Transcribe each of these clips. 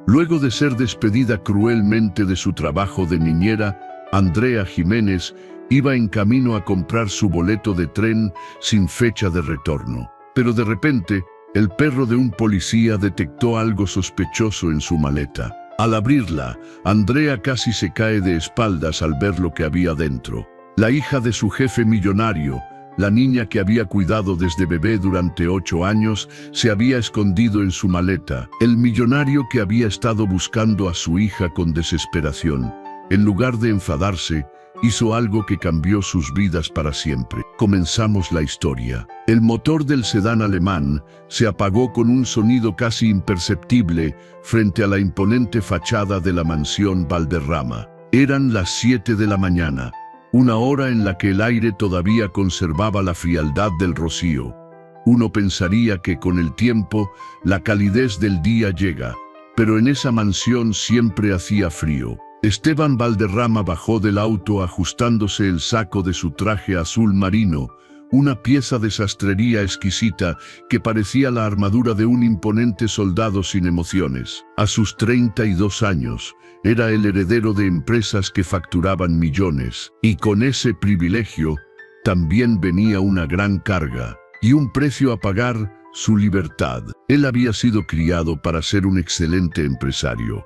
Luego de ser despedida cruelmente de su trabajo de niñera, Andrea Jiménez iba en camino a comprar su boleto de tren sin fecha de retorno. Pero de repente, el perro de un policía detectó algo sospechoso en su maleta. Al abrirla, Andrea casi se cae de espaldas al ver lo que había dentro. La hija de su jefe millonario, la niña que había cuidado desde bebé durante 8 años, se había escondido en su maleta. El millonario que había estado buscando a su hija con desesperación, en lugar de enfadarse, hizo algo que cambió sus vidas para siempre. Comenzamos la historia. El motor del sedán alemán se apagó con un sonido casi imperceptible frente a la imponente fachada de la mansión Valderrama. Eran las 7 de la mañana, una hora en la que el aire todavía conservaba la frialdad del rocío. Uno pensaría que con el tiempo la calidez del día llega, pero en esa mansión siempre hacía frío. Esteban Valderrama bajó del auto ajustándose el saco de su traje azul marino, una pieza de sastrería exquisita que parecía la armadura de un imponente soldado sin emociones. A sus 32 años, era el heredero de empresas que facturaban millones, y con ese privilegio también venía una gran carga y un precio a pagar: su libertad. Él había sido criado para ser un excelente empresario.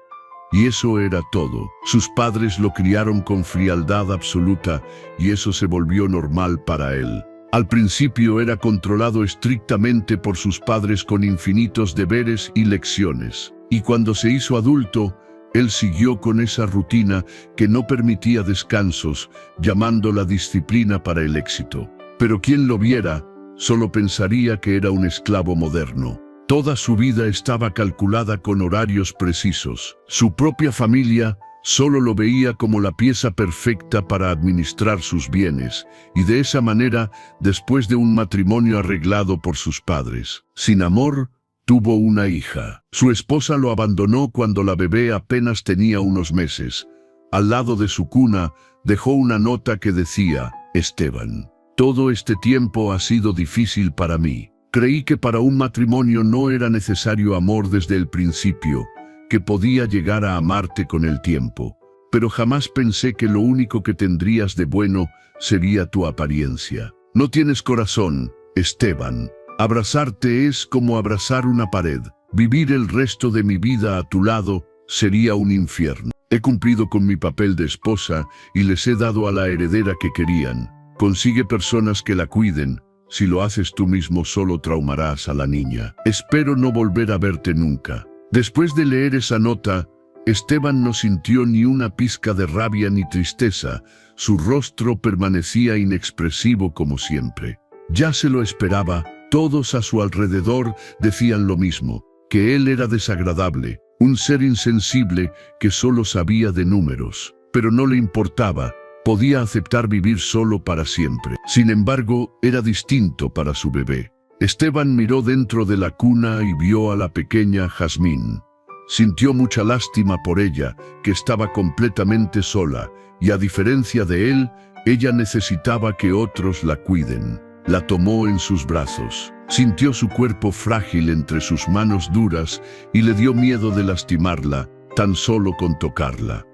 Y eso era todo. Sus padres lo criaron con frialdad absoluta y eso se volvió normal para él. Al principio era controlado estrictamente por sus padres con infinitos deberes y lecciones. Y cuando se hizo adulto, él siguió con esa rutina que no permitía descansos, llamándola disciplina para el éxito. Pero quien lo viera, solo pensaría que era un esclavo moderno. Toda su vida estaba calculada con horarios precisos. Su propia familia solo lo veía como la pieza perfecta para administrar sus bienes, y de esa manera, después de un matrimonio arreglado por sus padres, sin amor, tuvo una hija. Su esposa lo abandonó cuando la bebé apenas tenía unos meses. Al lado de su cuna, dejó una nota que decía: Esteban, todo este tiempo ha sido difícil para mí. Creí que para un matrimonio no era necesario amor desde el principio, que podía llegar a amarte con el tiempo. Pero jamás pensé que lo único que tendrías de bueno sería tu apariencia. No tienes corazón, Esteban. Abrazarte es como abrazar una pared. Vivir el resto de mi vida a tu lado sería un infierno. He cumplido con mi papel de esposa y les he dado a la heredera que querían. Consigue personas que la cuiden. Si lo haces tú mismo, solo traumarás a la niña. Espero no volver a verte nunca. Después de leer esa nota, Esteban no sintió ni una pizca de rabia ni tristeza. Su rostro permanecía inexpresivo como siempre. Ya se lo esperaba. Todos a su alrededor decían lo mismo, que él era desagradable, un ser insensible que solo sabía de números. Pero no le importaba. Podía aceptar vivir solo para siempre. Sin embargo, era distinto para su bebé. Esteban miró dentro de la cuna y vio a la pequeña Jazmín. Sintió mucha lástima por ella, que estaba completamente sola, y a diferencia de él, ella necesitaba que otros la cuiden. La tomó en sus brazos. Sintió su cuerpo frágil entre sus manos duras y le dio miedo de lastimarla, tan solo con tocarla.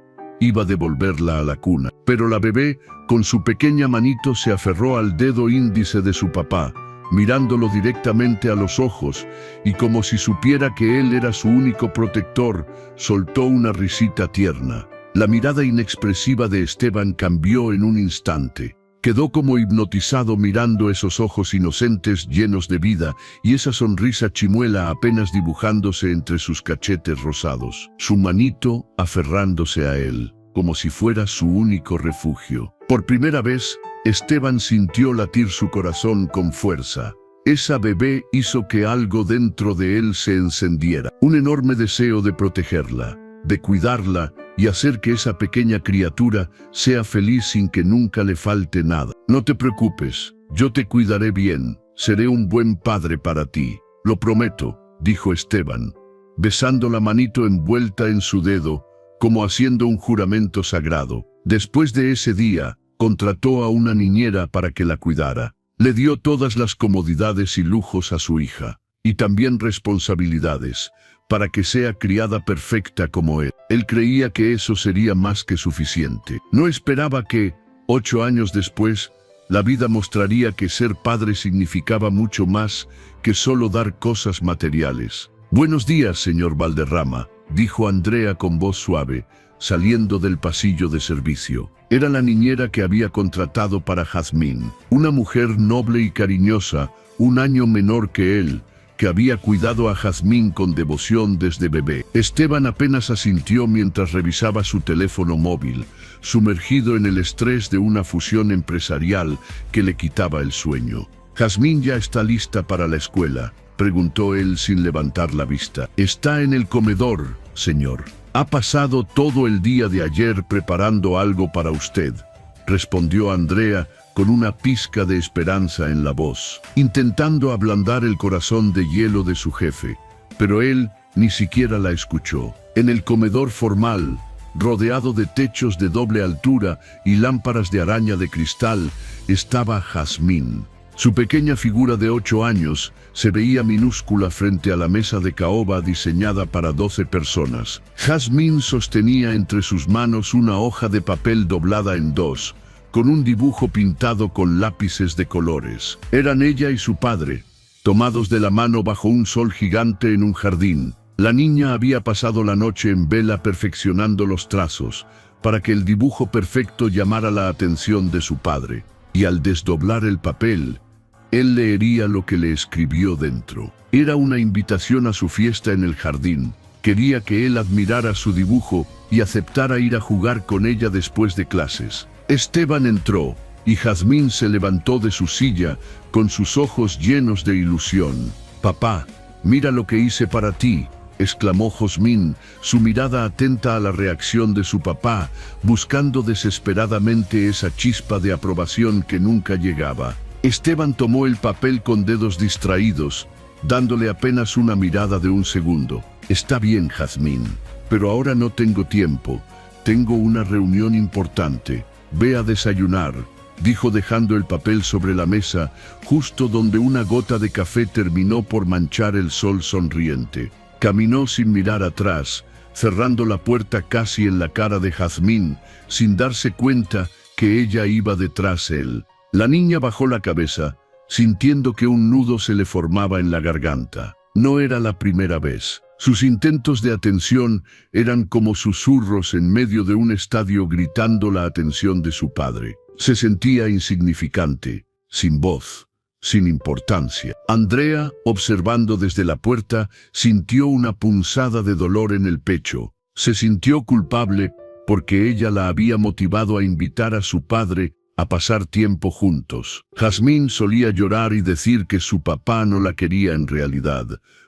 Iba a devolverla a la cuna, pero la bebé, con su pequeña manito, se aferró al dedo índice de su papá, mirándolo directamente a los ojos, y como si supiera que él era su único protector, soltó una risita tierna. La mirada inexpresiva de Esteban cambió en un instante. Quedó como hipnotizado mirando esos ojos inocentes llenos de vida y esa sonrisa chimuela apenas dibujándose entre sus cachetes rosados. Su manito aferrándose a él, como si fuera su único refugio. Por primera vez, Esteban sintió latir su corazón con fuerza. Esa bebé hizo que algo dentro de él se encendiera. Un enorme deseo de protegerla, de cuidarla y hacer que esa pequeña criatura sea feliz sin que nunca le falte nada. No te preocupes, yo te cuidaré bien, seré un buen padre para ti, lo prometo, dijo Esteban, besando la manito envuelta en su dedo, como haciendo un juramento sagrado. Después de ese día, contrató a una niñera para que la cuidara. Le dio todas las comodidades y lujos a su hija, y también responsabilidades, para que sea criada perfecta como él. Él creía que eso sería más que suficiente. No esperaba que, 8 años después, la vida mostraría que ser padre significaba mucho más que solo dar cosas materiales. «Buenos días, señor Valderrama», dijo Andrea con voz suave, saliendo del pasillo de servicio. Era la niñera que había contratado para Jazmín, una mujer noble y cariñosa, 1 año menor que él, que había cuidado a Jazmín con devoción desde bebé. Esteban apenas asintió mientras revisaba su teléfono móvil, sumergido en el estrés de una fusión empresarial que le quitaba el sueño. «¿Jazmín ya está lista para la escuela?», preguntó él sin levantar la vista. «Está en el comedor, señor. Ha pasado todo el día de ayer preparando algo para usted», respondió Andrea con una pizca de esperanza en la voz, intentando ablandar el corazón de hielo de su jefe. Pero él ni siquiera la escuchó. En el comedor formal, rodeado de techos de doble altura y lámparas de araña de cristal, estaba Jazmín. Su pequeña figura de 8 años se veía minúscula frente a la mesa de caoba diseñada para 12 personas. Jazmín sostenía entre sus manos una hoja de papel doblada en 2, con un dibujo pintado con lápices de colores. Eran ella y su padre, tomados de la mano bajo un sol gigante en un jardín. La niña había pasado la noche en vela perfeccionando los trazos, para que el dibujo perfecto llamara la atención de su padre. Y al desdoblar el papel, él leería lo que le escribió dentro. Era una invitación a su fiesta en el jardín. Quería que él admirara su dibujo y aceptara ir a jugar con ella después de clases. Esteban entró, y Jazmín se levantó de su silla con sus ojos llenos de ilusión. «Papá, mira lo que hice para ti», exclamó Jazmín, su mirada atenta a la reacción de su papá, buscando desesperadamente esa chispa de aprobación que nunca llegaba. Esteban tomó el papel con dedos distraídos, dándole apenas una mirada de 1 segundo. «Está bien, Jazmín, pero ahora no tengo tiempo. Tengo una reunión importante. Ve a desayunar», dijo dejando el papel sobre la mesa, justo donde una gota de café terminó por manchar el sol sonriente. Caminó sin mirar atrás, cerrando la puerta casi en la cara de Jazmín, sin darse cuenta que ella iba detrás de él. La niña bajó la cabeza, sintiendo que un nudo se le formaba en la garganta. No era la primera vez. Sus intentos de atención eran como susurros en medio de un estadio gritando la atención de su padre. Se sentía insignificante, sin voz, sin importancia. Andrea, observando desde la puerta, sintió una punzada de dolor en el pecho. Se sintió culpable porque ella la había motivado a invitar a su padre a pasar tiempo juntos. Jazmín solía llorar y decir que su papá no la quería en realidad,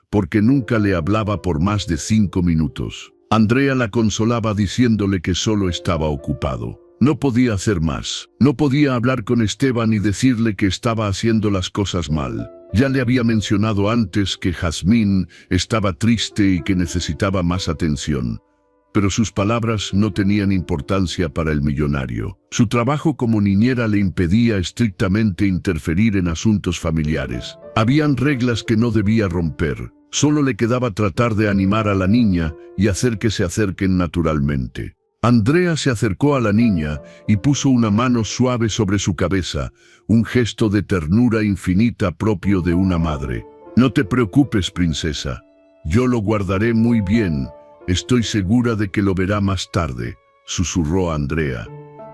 porque nunca le hablaba por más de 5 minutos. Andrea la consolaba diciéndole que solo estaba ocupado. No podía hacer más. No podía hablar con Esteban y decirle que estaba haciendo las cosas mal. Ya le había mencionado antes que Jazmín estaba triste y que necesitaba más atención. Pero sus palabras no tenían importancia para el millonario. Su trabajo como niñera le impedía estrictamente interferir en asuntos familiares. Habían reglas que no debía romper. Solo le quedaba tratar de animar a la niña y hacer que se acerquen naturalmente. Andrea se acercó a la niña y puso una mano suave sobre su cabeza, un gesto de ternura infinita propio de una madre. «No te preocupes, princesa. Yo lo guardaré muy bien. Estoy segura de que lo verá más tarde», susurró Andrea,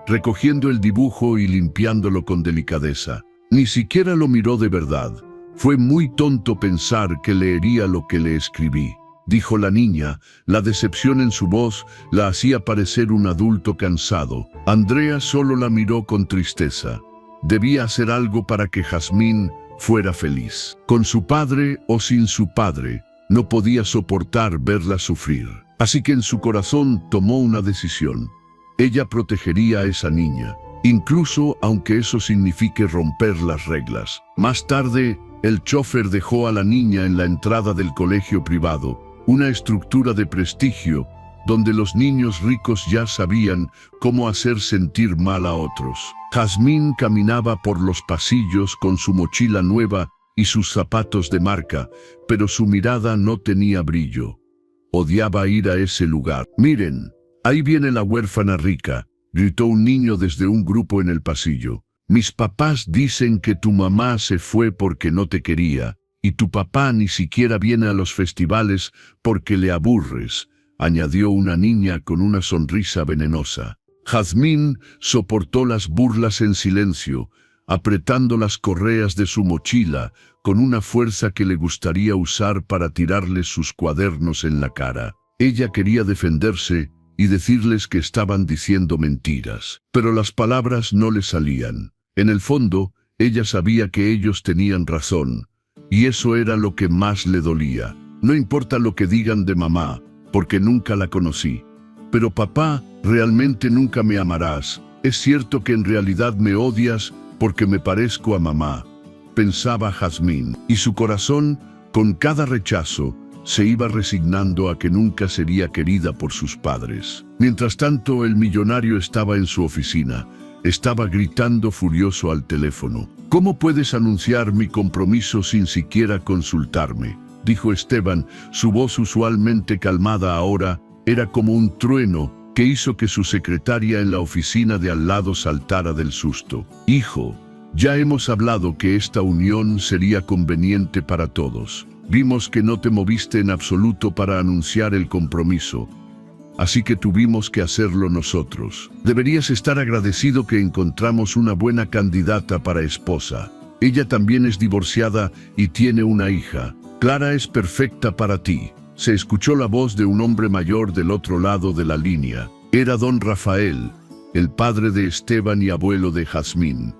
recogiendo el dibujo y limpiándolo con delicadeza. Ni siquiera lo miró de verdad. «Fue muy tonto pensar que leería lo que le escribí», dijo la niña. La decepción en su voz la hacía parecer un adulto cansado. Andrea solo la miró con tristeza. Debía hacer algo para que Jazmín fuera feliz. Con su padre o sin su padre, no podía soportar verla sufrir. Así que en su corazón tomó una decisión. Ella protegería a esa niña, incluso aunque eso signifique romper las reglas. Más tarde, el chofer dejó a la niña en la entrada del colegio privado, una estructura de prestigio donde los niños ricos ya sabían cómo hacer sentir mal a otros. Jazmín caminaba por los pasillos con su mochila nueva y sus zapatos de marca, pero su mirada no tenía brillo. Odiaba ir a ese lugar. «Miren, ahí viene la huérfana rica», gritó un niño desde un grupo en el pasillo. «Mis papás dicen que tu mamá se fue porque no te quería, y tu papá ni siquiera viene a los festivales porque le aburres», añadió una niña con una sonrisa venenosa. Jazmín soportó las burlas en silencio, apretando las correas de su mochila con una fuerza que le gustaría usar para tirarles sus cuadernos en la cara. Ella quería defenderse y decirles que estaban diciendo mentiras, pero las palabras no le salían. En el fondo, ella sabía que ellos tenían razón, y eso era lo que más le dolía. «No importa lo que digan de mamá, porque nunca la conocí. Pero papá, realmente nunca me amarás. Es cierto que en realidad me odias porque me parezco a mamá», pensaba Jazmín, y su corazón, con cada rechazo, se iba resignando a que nunca sería querida por sus padres. Mientras tanto, el millonario estaba en su oficina. Estaba gritando furioso al teléfono. «¿Cómo puedes anunciar mi compromiso sin siquiera consultarme?», dijo Esteban. Su voz, usualmente calmada ahora, era como un trueno que hizo que su secretaria en la oficina de al lado saltara del susto. «Hijo, ya hemos hablado que esta unión sería conveniente para todos. Vimos que no te moviste en absoluto para anunciar el compromiso, así que tuvimos que hacerlo nosotros. Deberías estar agradecido que encontramos una buena candidata para esposa. Ella también es divorciada y tiene una hija. Clara es perfecta para ti». Se escuchó la voz de un hombre mayor del otro lado de la línea. Era don Rafael, el padre de Esteban y abuelo de Jazmín.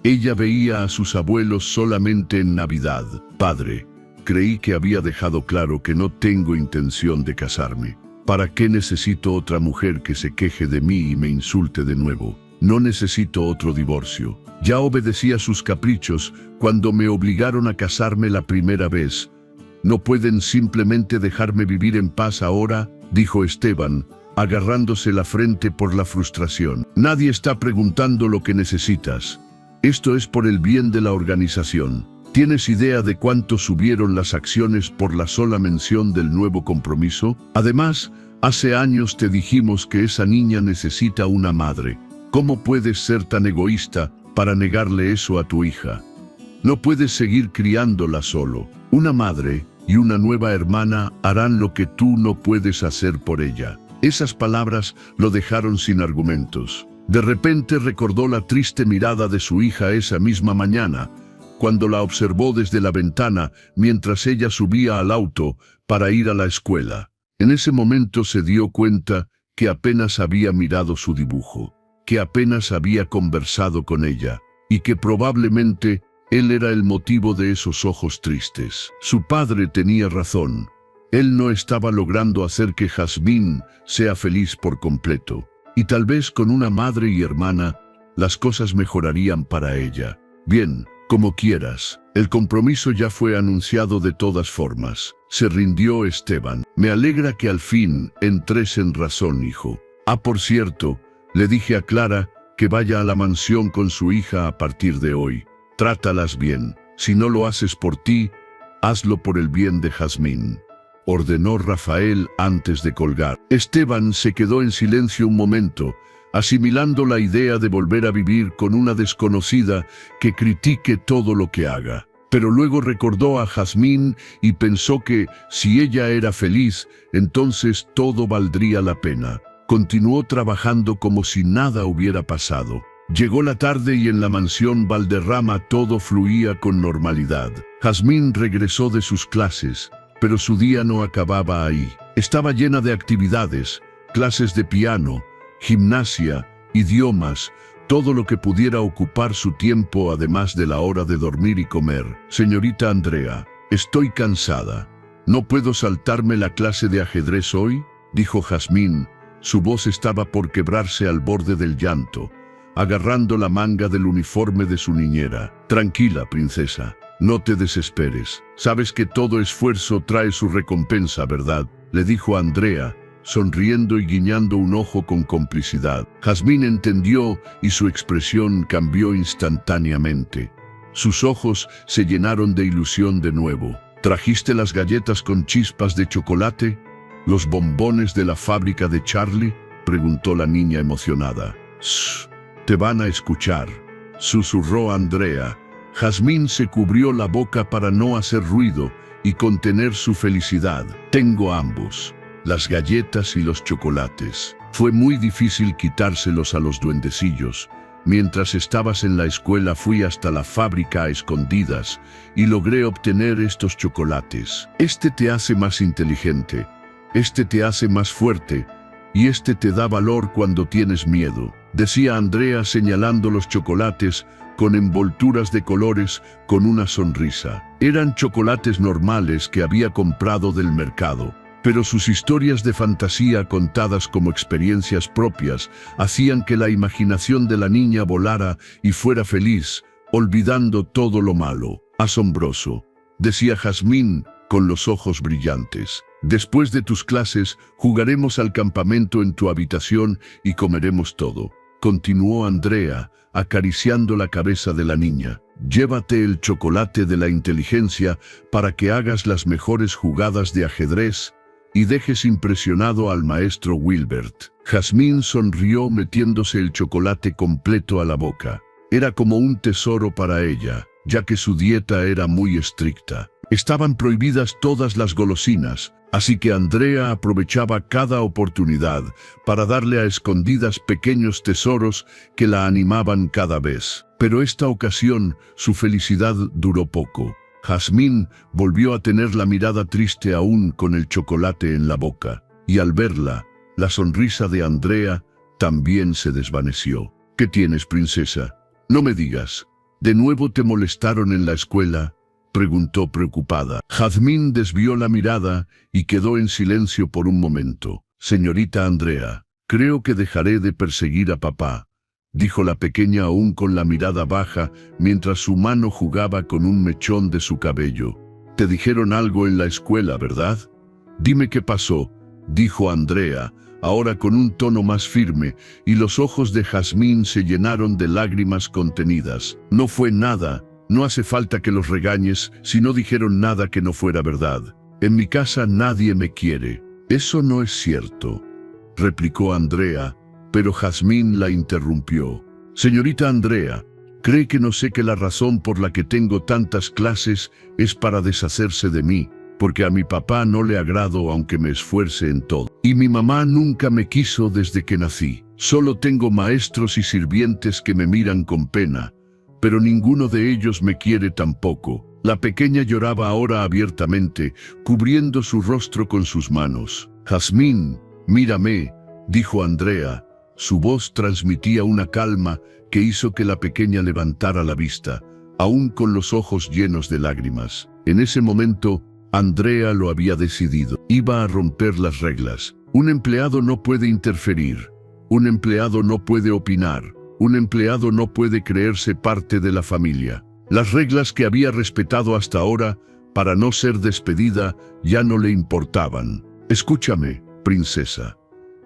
Ella veía a sus abuelos solamente en Navidad. «Padre, creí que había dejado claro que no tengo intención de casarme. ¿Para qué necesito otra mujer que se queje de mí y me insulte de nuevo? No necesito otro divorcio. Ya obedecí a sus caprichos cuando me obligaron a casarme la primera vez. ¿No pueden simplemente dejarme vivir en paz ahora?», dijo Esteban, agarrándose la frente por la frustración. «Nadie está preguntando lo que necesitas. Esto es por el bien de la organización. ¿Tienes idea de cuánto subieron las acciones por la sola mención del nuevo compromiso? Además, hace años te dijimos que esa niña necesita una madre. ¿Cómo puedes ser tan egoísta para negarle eso a tu hija? No puedes seguir criándola solo. Una madre y una nueva hermana harán lo que tú no puedes hacer por ella». Esas palabras lo dejaron sin argumentos. De repente recordó la triste mirada de su hija esa misma mañana, cuando la observó desde la ventana mientras ella subía al auto para ir a la escuela. En ese momento se dio cuenta que apenas había mirado su dibujo, que apenas había conversado con ella, y que probablemente él era el motivo de esos ojos tristes. Su padre tenía razón. Él no estaba logrando hacer que Jazmín sea feliz por completo. Y tal vez con una madre y hermana, las cosas mejorarían para ella. «Bien, como quieras. El compromiso ya fue anunciado de todas formas», se rindió Esteban. «Me alegra que al fin entres en razón, hijo. Por cierto, le dije a Clara que vaya a la mansión con su hija a partir de hoy. Trátalas bien. Si no lo haces por ti, hazlo por el bien de Jazmín», ordenó Rafael antes de colgar. Esteban se quedó en silencio un momento, asimilando la idea de volver a vivir con una desconocida que critique todo lo que haga. Pero luego recordó a Jazmín y pensó que, si ella era feliz, entonces todo valdría la pena. Continuó trabajando como si nada hubiera pasado. Llegó la tarde y en la mansión Valderrama todo fluía con normalidad. Jazmín regresó de sus clases, pero su día no acababa ahí. Estaba llena de actividades, clases de piano, gimnasia, idiomas, todo lo que pudiera ocupar su tiempo además de la hora de dormir y comer. «Señorita Andrea, estoy cansada. ¿No puedo saltarme la clase de ajedrez hoy?», dijo Jazmín. Su voz estaba por quebrarse al borde del llanto, agarrando la manga del uniforme de su niñera. «Tranquila, princesa. No te desesperes. Sabes que todo esfuerzo trae su recompensa, ¿verdad?», le dijo Andrea, sonriendo y guiñando un ojo con complicidad. Jazmín entendió y su expresión cambió instantáneamente. Sus ojos se llenaron de ilusión de nuevo. «¿Trajiste las galletas con chispas de chocolate?», ¿Los bombones de la fábrica de Charlie?, preguntó la niña emocionada. «Shh, te van a escuchar», susurró Andrea. Jazmín se cubrió la boca para no hacer ruido y contener su felicidad. «Tengo ambos, las galletas y los chocolates. Fue muy difícil quitárselos a los duendecillos. Mientras estabas en la escuela fui hasta la fábrica a escondidas y logré obtener estos chocolates. Este te hace más inteligente, este te hace más fuerte y este te da valor cuando tienes miedo», decía Andrea señalando los chocolates con envolturas de colores con una sonrisa. Eran chocolates normales que había comprado del mercado, pero sus historias de fantasía contadas como experiencias propias hacían que la imaginación de la niña volara y fuera feliz, olvidando todo lo malo. «Asombroso», decía Jazmín con los ojos brillantes. «Después de tus clases, jugaremos al campamento en tu habitación y comeremos todo», continuó Andrea, acariciando la cabeza de la niña. «Llévate el chocolate de la inteligencia para que hagas las mejores jugadas de ajedrez y dejes impresionado al maestro Wilbert». Jazmín sonrió metiéndose el chocolate completo a la boca. Era como un tesoro para ella, ya que su dieta era muy estricta. Estaban prohibidas todas las golosinas, así que Andrea aprovechaba cada oportunidad para darle a escondidas pequeños tesoros que la animaban cada vez. Pero esta ocasión su felicidad duró poco. Jazmín volvió a tener la mirada triste aún con el chocolate en la boca, y al verla, la sonrisa de Andrea también se desvaneció. «¿Qué tienes, princesa? No me digas. ¿De nuevo te molestaron en la escuela?», preguntó preocupada. Jazmín desvió la mirada y quedó en silencio por un momento. «Señorita Andrea, creo que dejaré de perseguir a papá», dijo la pequeña aún con la mirada baja mientras su mano jugaba con un mechón de su cabello. «Te dijeron algo en la escuela, ¿verdad? Dime qué pasó», dijo Andrea, ahora con un tono más firme, y los ojos de Jazmín se llenaron de lágrimas contenidas. «No fue nada. No hace falta que los regañes si no dijeron nada que no fuera verdad. En mi casa nadie me quiere». «Eso no es cierto», replicó Andrea, pero Jazmín la interrumpió. «Señorita Andrea, ¿cree que no sé que la razón por la que tengo tantas clases es para deshacerse de mí? Porque a mi papá no le agrado aunque me esfuerce en todo. Y mi mamá nunca me quiso desde que nací. Solo tengo maestros y sirvientes que me miran con pena, pero ninguno de ellos me quiere tampoco». La pequeña lloraba ahora abiertamente, cubriendo su rostro con sus manos. «Jazmín, mírame», dijo Andrea. Su voz transmitía una calma que hizo que la pequeña levantara la vista, aún con los ojos llenos de lágrimas. En ese momento, Andrea lo había decidido. Iba a romper las reglas. Un empleado no puede interferir. Un empleado no puede opinar. Un empleado no puede creerse parte de la familia. Las reglas que había respetado hasta ahora, para no ser despedida, ya no le importaban. «Escúchame, princesa.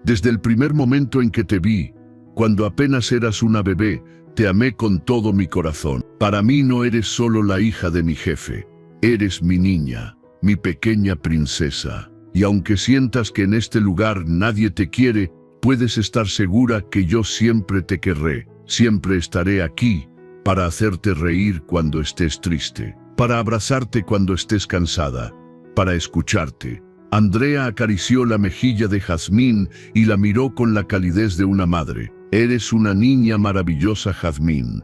Desde el primer momento en que te vi, cuando apenas eras una bebé, te amé con todo mi corazón. Para mí no eres solo la hija de mi jefe. Eres mi niña, mi pequeña princesa. Y aunque sientas que en este lugar nadie te quiere, puedes estar segura que yo siempre te querré. Siempre estaré aquí para hacerte reír cuando estés triste, para abrazarte cuando estés cansada, para escucharte». Andrea acarició la mejilla de Jazmín y la miró con la calidez de una madre. «Eres una niña maravillosa, Jazmín.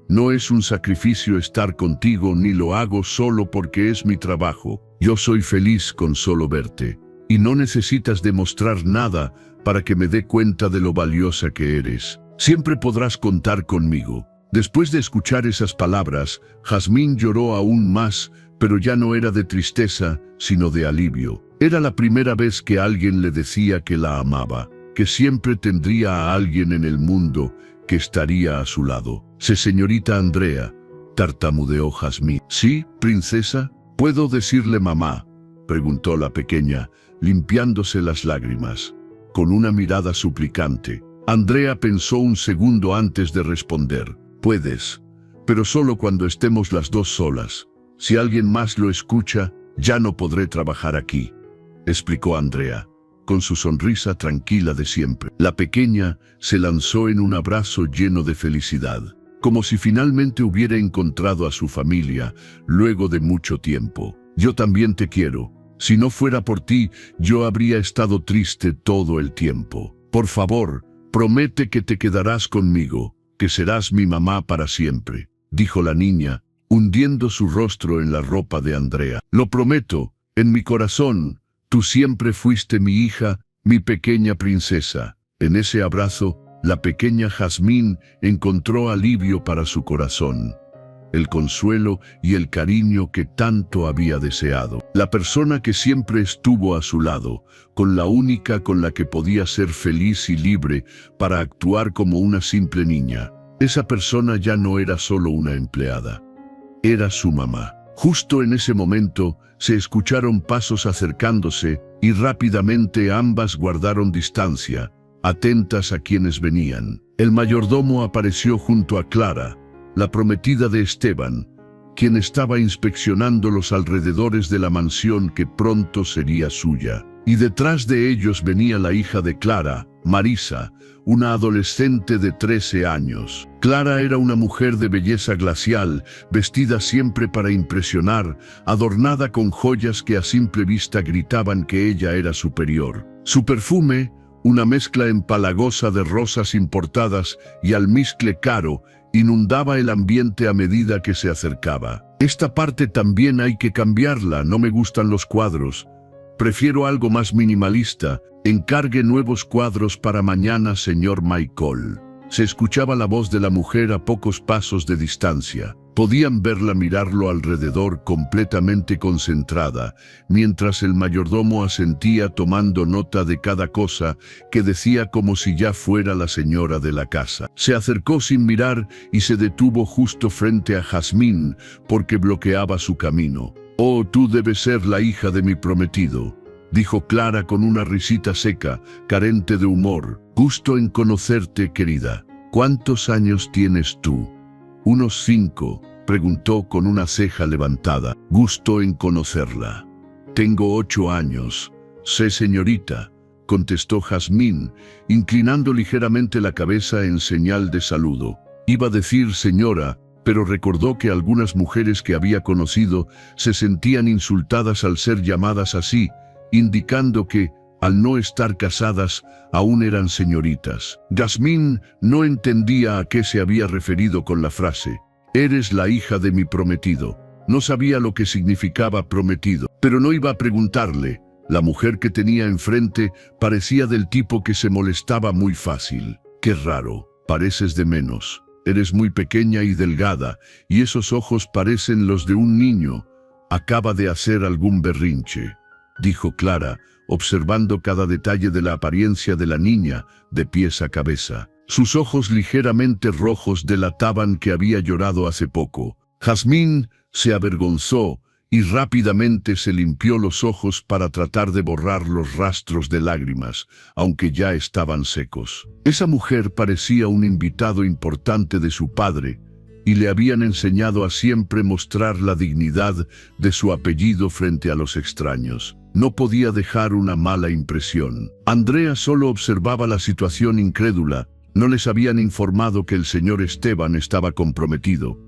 No es un sacrificio estar contigo ni lo hago solo porque es mi trabajo. Yo soy feliz con solo verte. Y no necesitas demostrar nada para que me dé cuenta de lo valiosa que eres. Siempre podrás contar conmigo». Después de escuchar esas palabras, Jazmín lloró aún más, pero ya no era de tristeza, sino de alivio. Era la primera vez que alguien le decía que la amaba, que siempre tendría a alguien en el mundo que estaría a su lado. «Sí, señorita Andrea», tartamudeó Jazmín. «¿Sí, princesa? ¿Puedo decirle mamá?», preguntó la pequeña, limpiándose las lágrimas, con una mirada suplicante. Andrea pensó un segundo antes de responder. «Puedes, pero solo cuando estemos las dos solas. Si alguien más lo escucha, ya no podré trabajar aquí», explicó Andrea. con su sonrisa tranquila de siempre. La pequeña se lanzó en un abrazo lleno de felicidad, como si finalmente hubiera encontrado a su familia luego de mucho tiempo. Yo también te quiero. Si no fuera por ti, yo habría estado triste todo el tiempo. Por favor, promete que te quedarás conmigo, que serás mi mamá para siempre, dijo la niña, hundiendo su rostro en la ropa de Andrea. Lo prometo, en mi corazón, tú siempre fuiste mi hija, mi pequeña princesa. En ese abrazo, la pequeña Jazmín encontró alivio para su corazón, el consuelo y el cariño que tanto había deseado. La persona que siempre estuvo a su lado, con la única con la que podía ser feliz y libre para actuar como una simple niña. Esa persona ya no era solo una empleada, era su mamá. Justo en ese momento, se escucharon pasos acercándose y rápidamente ambas guardaron distancia, atentas a quienes venían. El mayordomo apareció junto a Clara, la prometida de Esteban, quien estaba inspeccionando los alrededores de la mansión que pronto sería suya. Y detrás de ellos venía la hija de Clara, Marisa, una adolescente de 13 años. Clara era una mujer de belleza glacial, vestida siempre para impresionar, adornada con joyas que a simple vista gritaban que ella era superior. Su perfume, una mezcla empalagosa de rosas importadas y almizcle caro, inundaba el ambiente a medida que se acercaba. Esta parte también hay que cambiarla, no me gustan los cuadros. Prefiero algo más minimalista. Encargue nuevos cuadros para mañana, señor Michael. Se escuchaba la voz de la mujer a pocos pasos de distancia. Podían verla mirarlo alrededor completamente concentrada, mientras el mayordomo asentía tomando nota de cada cosa que decía como si ya fuera la señora de la casa. Se acercó sin mirar y se detuvo justo frente a Jazmín porque bloqueaba su camino. «Oh, tú debes ser la hija de mi prometido», dijo Clara con una risita seca, carente de humor. «Gusto en conocerte, querida. ¿Cuántos años tienes tú?» «Unos 5», preguntó con una ceja levantada. «Gusto en conocerla». «Tengo 8 años. Sé, señorita», contestó Jazmín, inclinando ligeramente la cabeza en señal de saludo. Iba a decir señora, pero recordó que algunas mujeres que había conocido se sentían insultadas al ser llamadas así, indicando que, al no estar casadas, aún eran señoritas. Jazmín no entendía a qué se había referido con la frase. «Eres la hija de mi prometido». No sabía lo que significaba prometido, pero no iba a preguntarle. La mujer que tenía enfrente parecía del tipo que se molestaba muy fácil. «Qué raro, pareces de menos. Eres muy pequeña y delgada, y esos ojos parecen los de un niño. Acaba de hacer algún berrinche», dijo Clara, observando cada detalle de la apariencia de la niña, de pies a cabeza. Sus ojos ligeramente rojos delataban que había llorado hace poco. Jazmín se avergonzó y rápidamente se limpió los ojos para tratar de borrar los rastros de lágrimas, aunque ya estaban secos. Esa mujer parecía un invitado importante de su padre, y le habían enseñado a siempre mostrar la dignidad de su apellido frente a los extraños. No podía dejar una mala impresión. Andrea solo observaba la situación incrédula. No les habían informado que el señor Esteban estaba comprometido,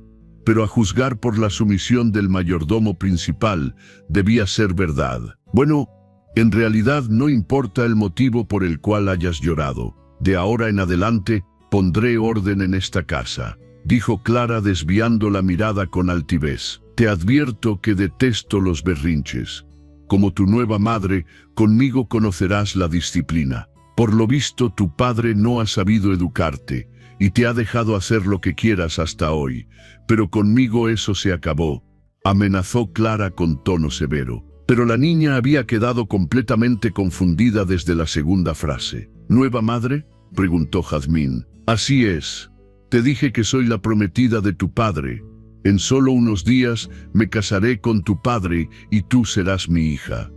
pero a juzgar por la sumisión del mayordomo principal, debía ser verdad. «Bueno, en realidad no importa el motivo por el cual hayas llorado. De ahora en adelante, pondré orden en esta casa», dijo Clara desviando la mirada con altivez. «Te advierto que detesto los berrinches. Como tu nueva madre, conmigo conocerás la disciplina. Por lo visto, tu padre no ha sabido educarte y te ha dejado hacer lo que quieras hasta hoy, pero conmigo eso se acabó», amenazó Clara con tono severo. Pero la niña había quedado completamente confundida desde la segunda frase. «¿Nueva madre?», preguntó Jazmín. «Así es. Te dije que soy la prometida de tu padre. En solo unos días me casaré con tu padre y tú serás mi hija»,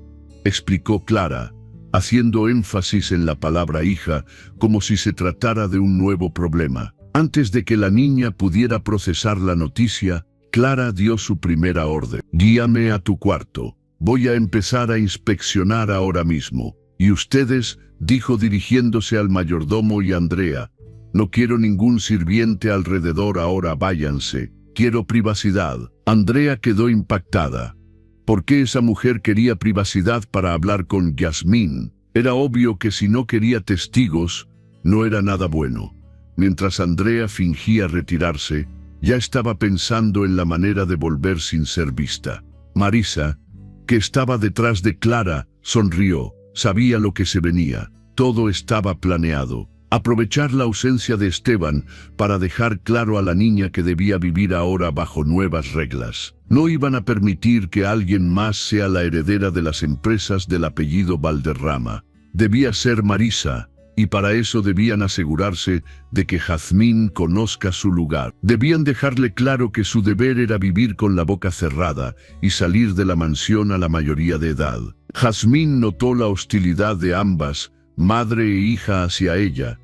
explicó Clara, haciendo énfasis en la palabra hija, como si se tratara de un nuevo problema. Antes de que la niña pudiera procesar la noticia, Clara dio su primera orden. «Guíame a tu cuarto. Voy a empezar a inspeccionar ahora mismo». Y ustedes, dijo dirigiéndose al mayordomo y a Andrea, no quiero ningún sirviente alrededor ahora, váyanse. Quiero privacidad. Andrea quedó impactada. ¿Por qué esa mujer quería privacidad para hablar con Yasmín? Era obvio que si no quería testigos, no era nada bueno. Mientras Andrea fingía retirarse, ya estaba pensando en la manera de volver sin ser vista. Marisa, que estaba detrás de Clara, sonrió. Sabía lo que se venía. Todo estaba planeado. Aprovechar la ausencia de Esteban para dejar claro a la niña que debía vivir ahora bajo nuevas reglas. No iban a permitir que alguien más sea la heredera de las empresas del apellido Valderrama. Debía ser Marisa, y para eso debían asegurarse de que Jazmín conozca su lugar. Debían dejarle claro que su deber era vivir con la boca cerrada y salir de la mansión a la mayoría de edad. Jazmín notó la hostilidad de ambas, madre e hija, hacia ella,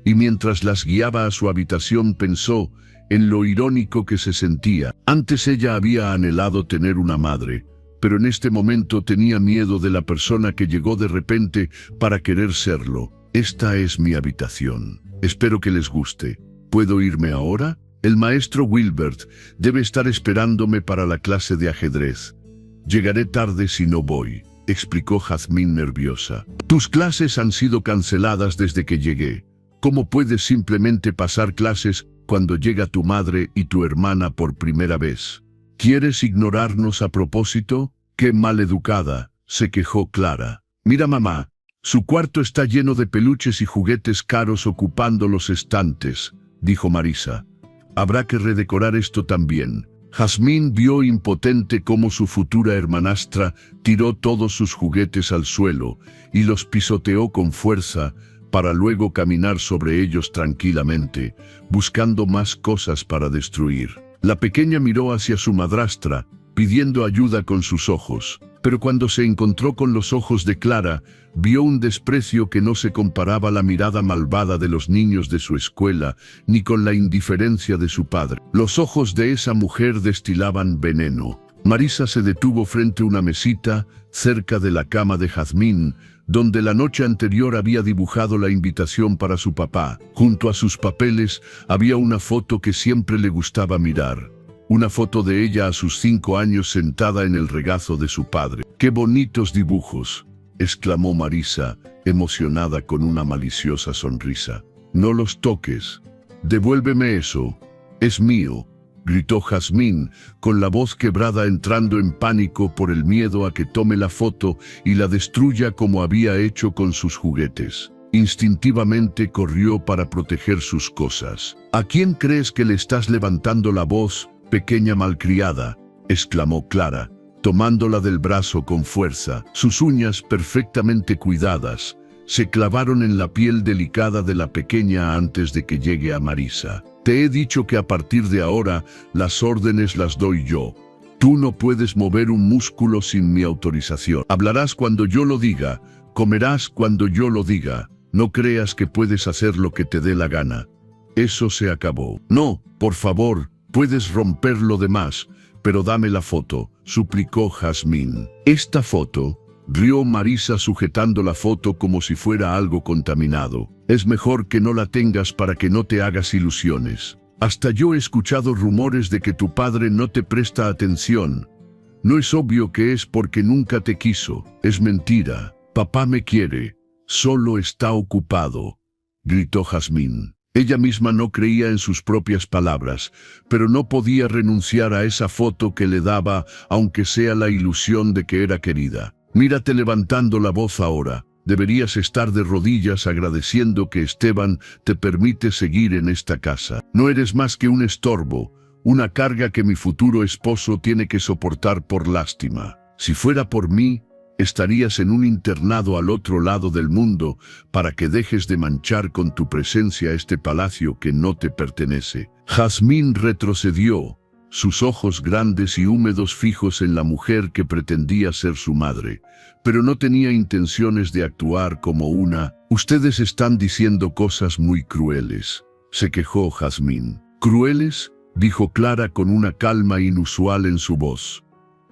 y mientras las guiaba a su habitación pensó en lo irónico que se sentía. Antes ella había anhelado tener una madre, pero en este momento tenía miedo de la persona que llegó de repente para querer serlo. Esta es mi habitación. Espero que les guste. ¿Puedo irme ahora? El maestro Wilbert debe estar esperándome para la clase de ajedrez. Llegaré tarde si no voy, explicó Jazmín nerviosa. Tus clases han sido canceladas desde que llegué. ¿Cómo puedes simplemente pasar clases cuando llega tu madre y tu hermana por primera vez? ¿Quieres ignorarnos a propósito? ¡Qué maleducada!, se quejó Clara. Mira, mamá, su cuarto está lleno de peluches y juguetes caros ocupando los estantes, dijo Marisa. Habrá que redecorar esto también. Jazmín vio impotente cómo su futura hermanastra tiró todos sus juguetes al suelo y los pisoteó con fuerza para luego caminar sobre ellos tranquilamente, buscando más cosas para destruir. La pequeña miró hacia su madrastra, pidiendo ayuda con sus ojos, pero cuando se encontró con los ojos de Clara, vio un desprecio que no se comparaba a la mirada malvada de los niños de su escuela, ni con la indiferencia de su padre. Los ojos de esa mujer destilaban veneno. Marisa se detuvo frente a una mesita, cerca de la cama de Jazmín, donde la noche anterior había dibujado la invitación para su papá. Junto a sus papeles había una foto que siempre le gustaba mirar. Una foto de ella a sus 5 años sentada en el regazo de su padre. ¡Qué bonitos dibujos!, exclamó Marisa, emocionada con una maliciosa sonrisa. No los toques. Devuélveme eso. Es mío, gritó Jazmín, con la voz quebrada, entrando en pánico por el miedo a que tome la foto y la destruya como había hecho con sus juguetes. Instintivamente corrió para proteger sus cosas. ¿A quién crees que le estás levantando la voz, pequeña malcriada?, exclamó Clara, tomándola del brazo con fuerza. Sus uñas, perfectamente cuidadas, se clavaron en la piel delicada de la pequeña antes de que llegue a Marisa. Te he dicho que a partir de ahora las órdenes las doy yo. Tú no puedes mover un músculo sin mi autorización. Hablarás cuando yo lo diga, comerás cuando yo lo diga. No creas que puedes hacer lo que te dé la gana. Eso se acabó. No, por favor, puedes romper lo demás, pero dame la foto, suplicó Jazmín. Esta foto, rió Marisa sujetando la foto como si fuera algo contaminado. Es mejor que no la tengas para que no te hagas ilusiones. Hasta yo he escuchado rumores de que tu padre no te presta atención. No es obvio que es porque nunca te quiso. Es mentira. Papá me quiere. Solo está ocupado, gritó Jazmín. Ella misma no creía en sus propias palabras, pero no podía renunciar a esa foto que le daba, aunque sea la ilusión de que era querida. Mírate levantando la voz ahora. Deberías estar de rodillas agradeciendo que Esteban te permite seguir en esta casa. No eres más que un estorbo, una carga que mi futuro esposo tiene que soportar por lástima. Si fuera por mí, estarías en un internado al otro lado del mundo para que dejes de manchar con tu presencia este palacio que no te pertenece. Jazmín retrocedió, sus ojos grandes y húmedos fijos en la mujer que pretendía ser su madre, pero no tenía intenciones de actuar como una. Ustedes están diciendo cosas muy crueles, se quejó Jazmín. ¿Crueles?, dijo Clara con una calma inusual en su voz,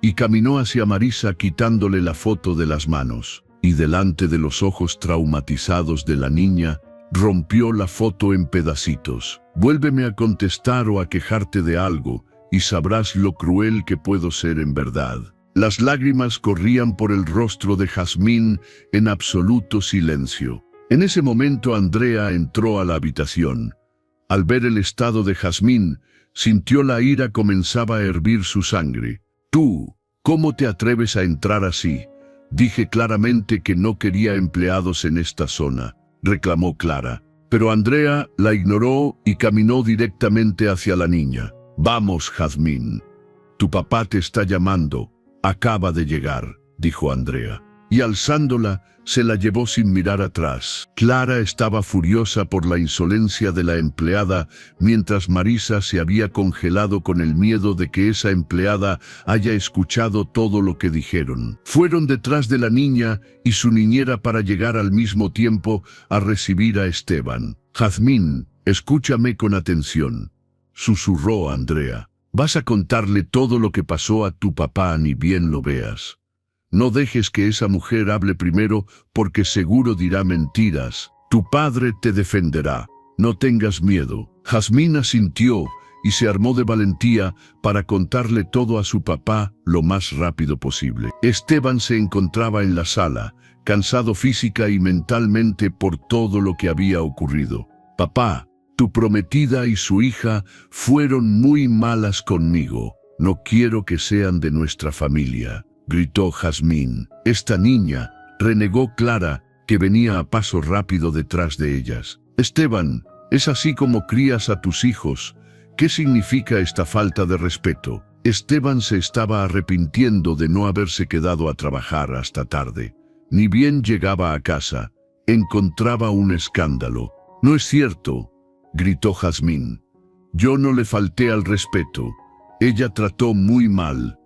y caminó hacia Marisa quitándole la foto de las manos. y delante de los ojos traumatizados de la niña, rompió la foto en pedacitos. Vuélveme a contestar o a quejarte de algo, y sabrás lo cruel que puedo ser en verdad. Las lágrimas corrían por el rostro de Jazmín en absoluto silencio. En ese momento Andrea entró a la habitación. Al ver el estado de Jazmín, sintió la ira comenzaba a hervir su sangre. «Tú, ¿cómo te atreves a entrar así? Dije claramente que no quería empleados en esta zona», reclamó Clara. Pero Andrea la ignoró y caminó directamente hacia la niña. «Vamos, Jazmín. Tu papá te está llamando. Acaba de llegar», dijo Andrea. Y alzándola, se la llevó sin mirar atrás. Clara estaba furiosa por la insolencia de la empleada, mientras Marisa se había congelado con el miedo de que esa empleada haya escuchado todo lo que dijeron. Fueron detrás de la niña y su niñera para llegar al mismo tiempo a recibir a Esteban. «Jazmín, escúchame con atención», susurró Andrea. «Vas a contarle todo lo que pasó a tu papá ni bien lo veas. No dejes que esa mujer hable primero porque seguro dirá mentiras. Tu padre te defenderá. No tengas miedo». Jazmín asintió y se armó de valentía para contarle todo a su papá lo más rápido posible. Esteban se encontraba en la sala, cansado física y mentalmente por todo lo que había ocurrido. «Papá, tu prometida y su hija fueron muy malas conmigo. No quiero que sean de nuestra familia», gritó Jazmín. «Esta niña», renegó Clara, que venía a paso rápido detrás de ellas. «Esteban, es así como crías a tus hijos. ¿Qué significa esta falta de respeto?» Esteban se estaba arrepintiendo de no haberse quedado a trabajar hasta tarde. Ni bien llegaba a casa, encontraba un escándalo. «No es cierto», gritó Jazmín. «Yo no le falté al respeto. Ella trató muy mal.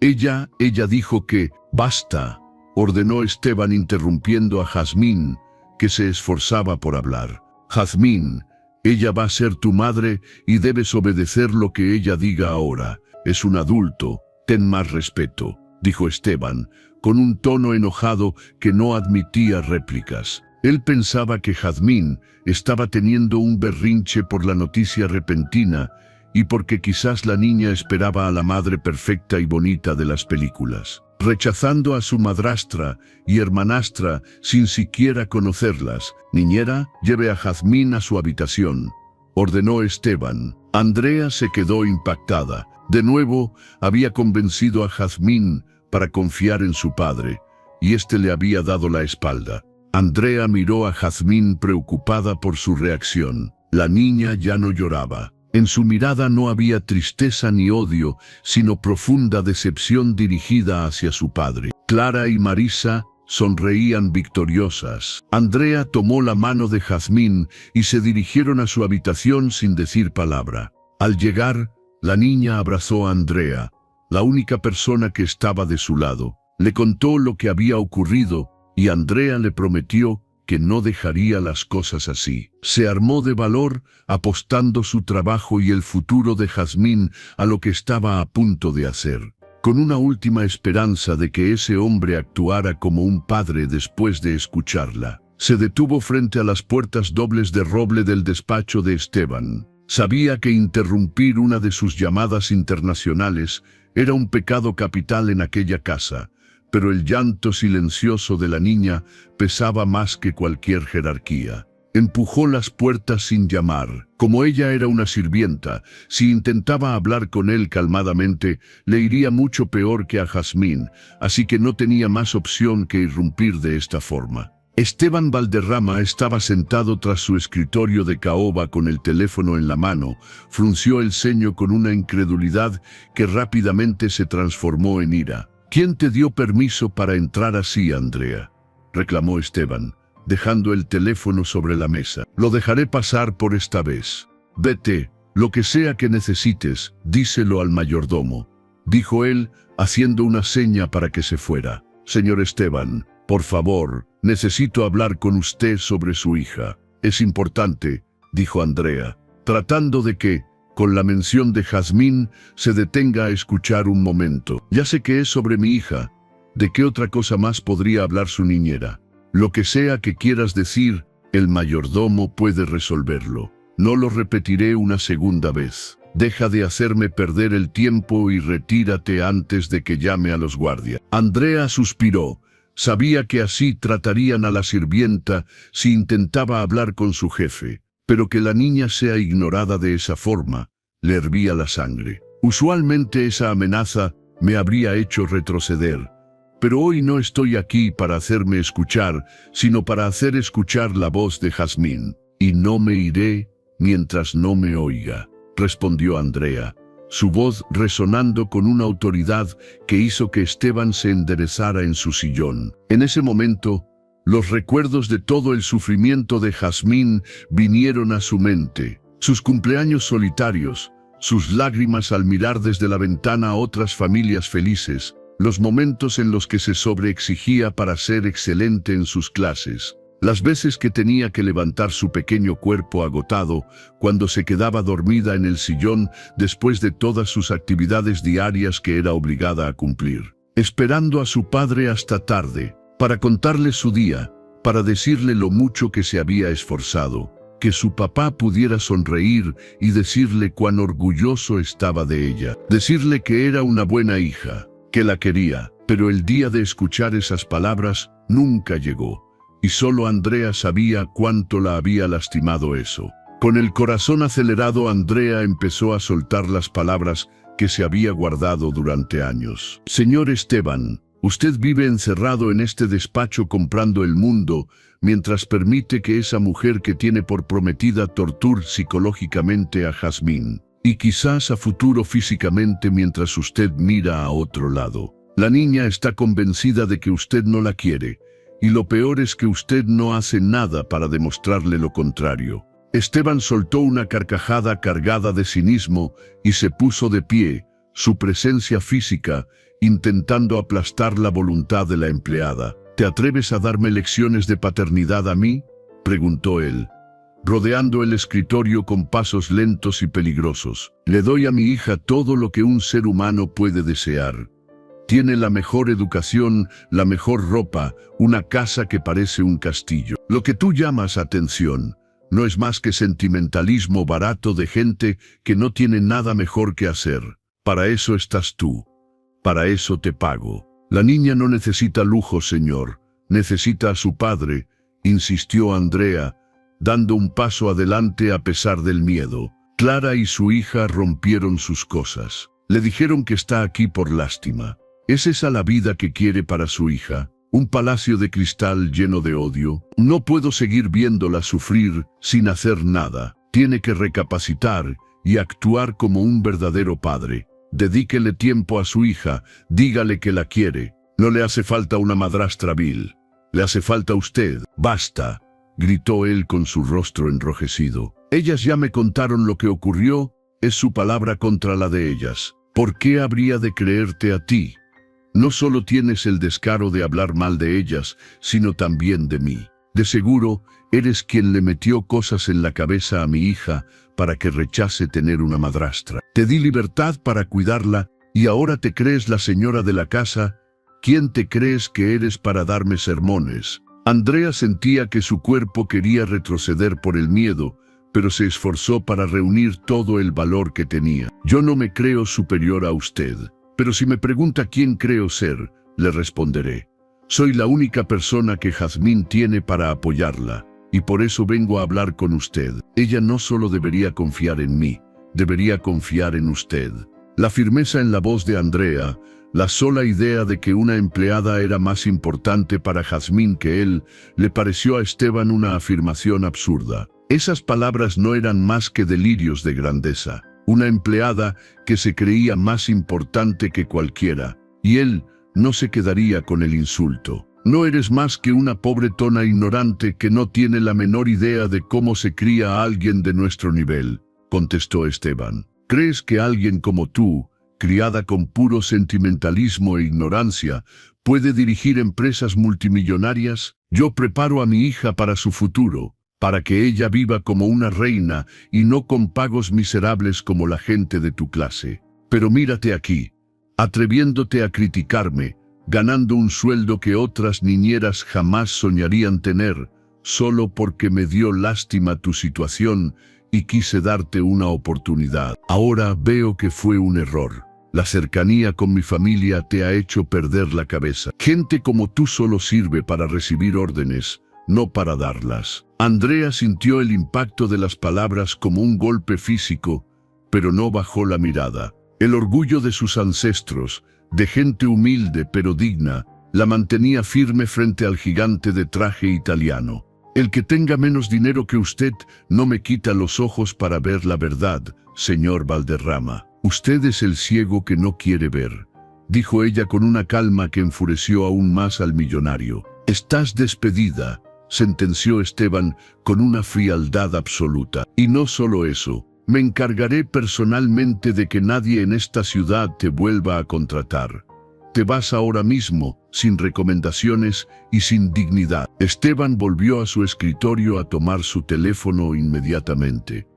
Ella dijo que...» «Basta», ordenó Esteban interrumpiendo a Jazmín, que se esforzaba por hablar. «Jazmín, ella va a ser tu madre y debes obedecer lo que ella diga ahora. Es un adulto, ten más respeto», dijo Esteban, con un tono enojado que no admitía réplicas. Él pensaba que Jazmín estaba teniendo un berrinche por la noticia repentina y porque quizás la niña esperaba a la madre perfecta y bonita de las películas. Rechazando a su madrastra y hermanastra sin siquiera conocerlas. «Niñera, lleve a Jazmín a su habitación», ordenó Esteban. Andrea se quedó impactada. De nuevo, había convencido a Jazmín para confiar en su padre, y éste le había dado la espalda. Andrea miró a Jazmín preocupada por su reacción. La niña ya no lloraba. En su mirada no había tristeza ni odio, sino profunda decepción dirigida hacia su padre. Clara y Marisa sonreían victoriosas. Andrea tomó la mano de Jazmín y se dirigieron a su habitación sin decir palabra. Al llegar, la niña abrazó a Andrea, la única persona que estaba de su lado. Le contó lo que había ocurrido y Andrea le prometió que no dejaría las cosas así. Se armó de valor, apostando su trabajo y el futuro de Jazmín a lo que estaba a punto de hacer, con una última esperanza de que ese hombre actuara como un padre después de escucharla. Se detuvo frente a las puertas dobles de roble del despacho de Esteban. Sabía que interrumpir una de sus llamadas internacionales era un pecado capital en aquella casa, pero el llanto silencioso de la niña pesaba más que cualquier jerarquía. Empujó las puertas sin llamar. Como ella era una sirvienta, si intentaba hablar con él calmadamente, le iría mucho peor que a Jazmín, así que no tenía más opción que irrumpir de esta forma. Esteban Valderrama estaba sentado tras su escritorio de caoba con el teléfono en la mano. Frunció el ceño con una incredulidad que rápidamente se transformó en ira. «¿Quién te dio permiso para entrar así, Andrea?», reclamó Esteban, dejando el teléfono sobre la mesa. «Lo dejaré pasar por esta vez. Vete, lo que sea que necesites, díselo al mayordomo», dijo él, haciendo una seña para que se fuera. «Señor Esteban, por favor, necesito hablar con usted sobre su hija. Es importante», dijo Andrea, tratando de que, con la mención de Jazmín, se detenga a escuchar un momento. «Ya sé que es sobre mi hija. ¿De qué otra cosa más podría hablar su niñera? Lo que sea que quieras decir, el mayordomo puede resolverlo. No lo repetiré una segunda vez. Deja de hacerme perder el tiempo y retírate antes de que llame a los guardias. Andrea suspiró. Sabía que así tratarían a la sirvienta si intentaba hablar con su jefe, pero que la niña sea ignorada de esa forma le hervía la sangre. Usualmente esa amenaza me habría hecho retroceder, pero hoy no estoy aquí para hacerme escuchar, sino para hacer escuchar la voz de Jazmín. Y no me iré mientras no me oiga, respondió Andrea, su voz resonando con una autoridad que hizo que Esteban se enderezara en su sillón. En ese momento, los recuerdos de todo el sufrimiento de Jazmín vinieron a su mente. Sus cumpleaños solitarios, sus lágrimas al mirar desde la ventana a otras familias felices, los momentos en los que se sobreexigía para ser excelente en sus clases, las veces que tenía que levantar su pequeño cuerpo agotado cuando se quedaba dormida en el sillón después de todas sus actividades diarias que era obligada a cumplir, esperando a su padre hasta tarde, para contarle su día, para decirle lo mucho que se había esforzado, que su papá pudiera sonreír y decirle cuán orgulloso estaba de ella, decirle que era una buena hija, que la quería, pero el día de escuchar esas palabras nunca llegó, y solo Andrea sabía cuánto la había lastimado eso. Con el corazón acelerado, Andrea empezó a soltar las palabras que se había guardado durante años. Señor Esteban, usted vive encerrado en este despacho comprando el mundo, mientras permite que esa mujer que tiene por prometida torture psicológicamente a Jazmín, y quizás a futuro físicamente mientras usted mira a otro lado. La niña está convencida de que usted no la quiere, y lo peor es que usted no hace nada para demostrarle lo contrario. Esteban soltó una carcajada cargada de cinismo y se puso de pie, su presencia física intentando aplastar la voluntad de la empleada. ¿Te atreves a darme lecciones de paternidad a mí?, preguntó él, rodeando el escritorio con pasos lentos y peligrosos. Le doy a mi hija todo lo que un ser humano puede desear. Tiene la mejor educación, la mejor ropa, una casa que parece un castillo. Lo que tú llamas atención no es más que sentimentalismo barato de gente que no tiene nada mejor que hacer. Para eso estás tú. Para eso te pago. La niña no necesita lujo, señor. Necesita a su padre, insistió Andrea, dando un paso adelante a pesar del miedo. Clara y su hija rompieron sus cosas. Le dijeron que está aquí por lástima. ¿Es esa la vida que quiere para su hija? ¿Un palacio de cristal lleno de odio? No puedo seguir viéndola sufrir sin hacer nada. Tiene que recapacitar y actuar como un verdadero padre. Dedíquele tiempo a su hija, dígale que la quiere. No le hace falta una madrastra vil. Le hace falta usted. ¡Basta!, gritó él con su rostro enrojecido. Ellas ya me contaron lo que ocurrió, es su palabra contra la de ellas. ¿Por qué habría de creerte a ti? No solo tienes el descaro de hablar mal de ellas, sino también de mí. De seguro, eres quien le metió cosas en la cabeza a mi hija para que rechace tener una madrastra. Te di libertad para cuidarla y ahora te crees la señora de la casa. ¿Quién te crees que eres para darme sermones? Andrea sentía que su cuerpo quería retroceder por el miedo, pero se esforzó para reunir todo el valor que tenía. Yo no me creo superior a usted, pero si me pregunta quién creo ser, le responderé. Soy la única persona que Jazmín tiene para apoyarla, y por eso vengo a hablar con usted. Ella no solo debería confiar en mí, debería confiar en usted. La firmeza en la voz de Andrea, la sola idea de que una empleada era más importante para Jazmín que él, le pareció a Esteban una afirmación absurda. Esas palabras no eran más que delirios de grandeza. Una empleada que se creía más importante que cualquiera, y él no se quedaría con el insulto. No eres más que una pobretona ignorante que no tiene la menor idea de cómo se cría a alguien de nuestro nivel, contestó Esteban. ¿Crees que alguien como tú, criada con puro sentimentalismo e ignorancia, puede dirigir empresas multimillonarias? Yo preparo a mi hija para su futuro, para que ella viva como una reina y no con pagos miserables como la gente de tu clase. Pero mírate aquí, atreviéndote a criticarme, ganando un sueldo que otras niñeras jamás soñarían tener, solo porque me dio lástima tu situación y quise darte una oportunidad. Ahora veo que fue un error. La cercanía con mi familia te ha hecho perder la cabeza. Gente como tú solo sirve para recibir órdenes, no para darlas. Andrea sintió el impacto de las palabras como un golpe físico, pero no bajó la mirada. El orgullo de sus ancestros, de gente humilde pero digna, la mantenía firme frente al gigante de traje italiano. El que tenga menos dinero que usted no me quita los ojos para ver la verdad, señor Valderrama. Usted es el ciego que no quiere ver, dijo ella con una calma que enfureció aún más al millonario. Estás despedida, sentenció Esteban con una frialdad absoluta. Y no solo eso, me encargaré personalmente de que nadie en esta ciudad te vuelva a contratar. Te vas ahora mismo, sin recomendaciones y sin dignidad. Esteban volvió a su escritorio a tomar su teléfono inmediatamente.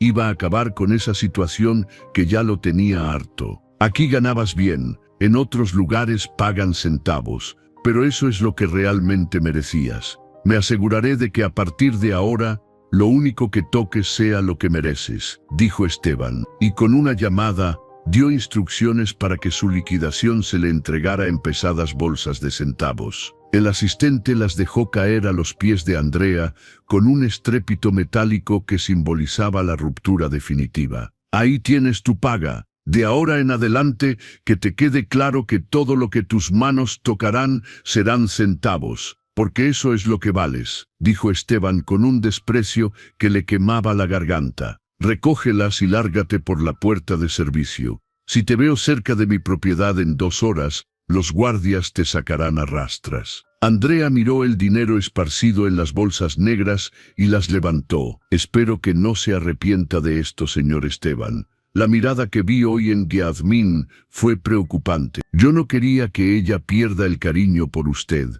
Iba a acabar con esa situación que ya lo tenía harto. Aquí ganabas bien, en otros lugares pagan centavos, pero eso es lo que realmente merecías. Me aseguraré de que a partir de ahora, lo único que toques sea lo que mereces, dijo Esteban, y con una llamada, dio instrucciones para que su liquidación se le entregara en pesadas bolsas de centavos. El asistente las dejó caer a los pies de Andrea con un estrépito metálico que simbolizaba la ruptura definitiva. Ahí tienes tu paga. De ahora en adelante, que te quede claro que todo lo que tus manos tocarán serán centavos, porque eso es lo que vales, dijo Esteban con un desprecio que le quemaba la garganta. Recógelas y lárgate por la puerta de servicio. Si te veo cerca de mi propiedad en 2 horas, los guardias te sacarán a rastras. Andrea miró el dinero esparcido en las bolsas negras y las levantó. Espero que no se arrepienta de esto, señor Esteban. La mirada que vi hoy en Yasmín fue preocupante. Yo no quería que ella pierda el cariño por usted,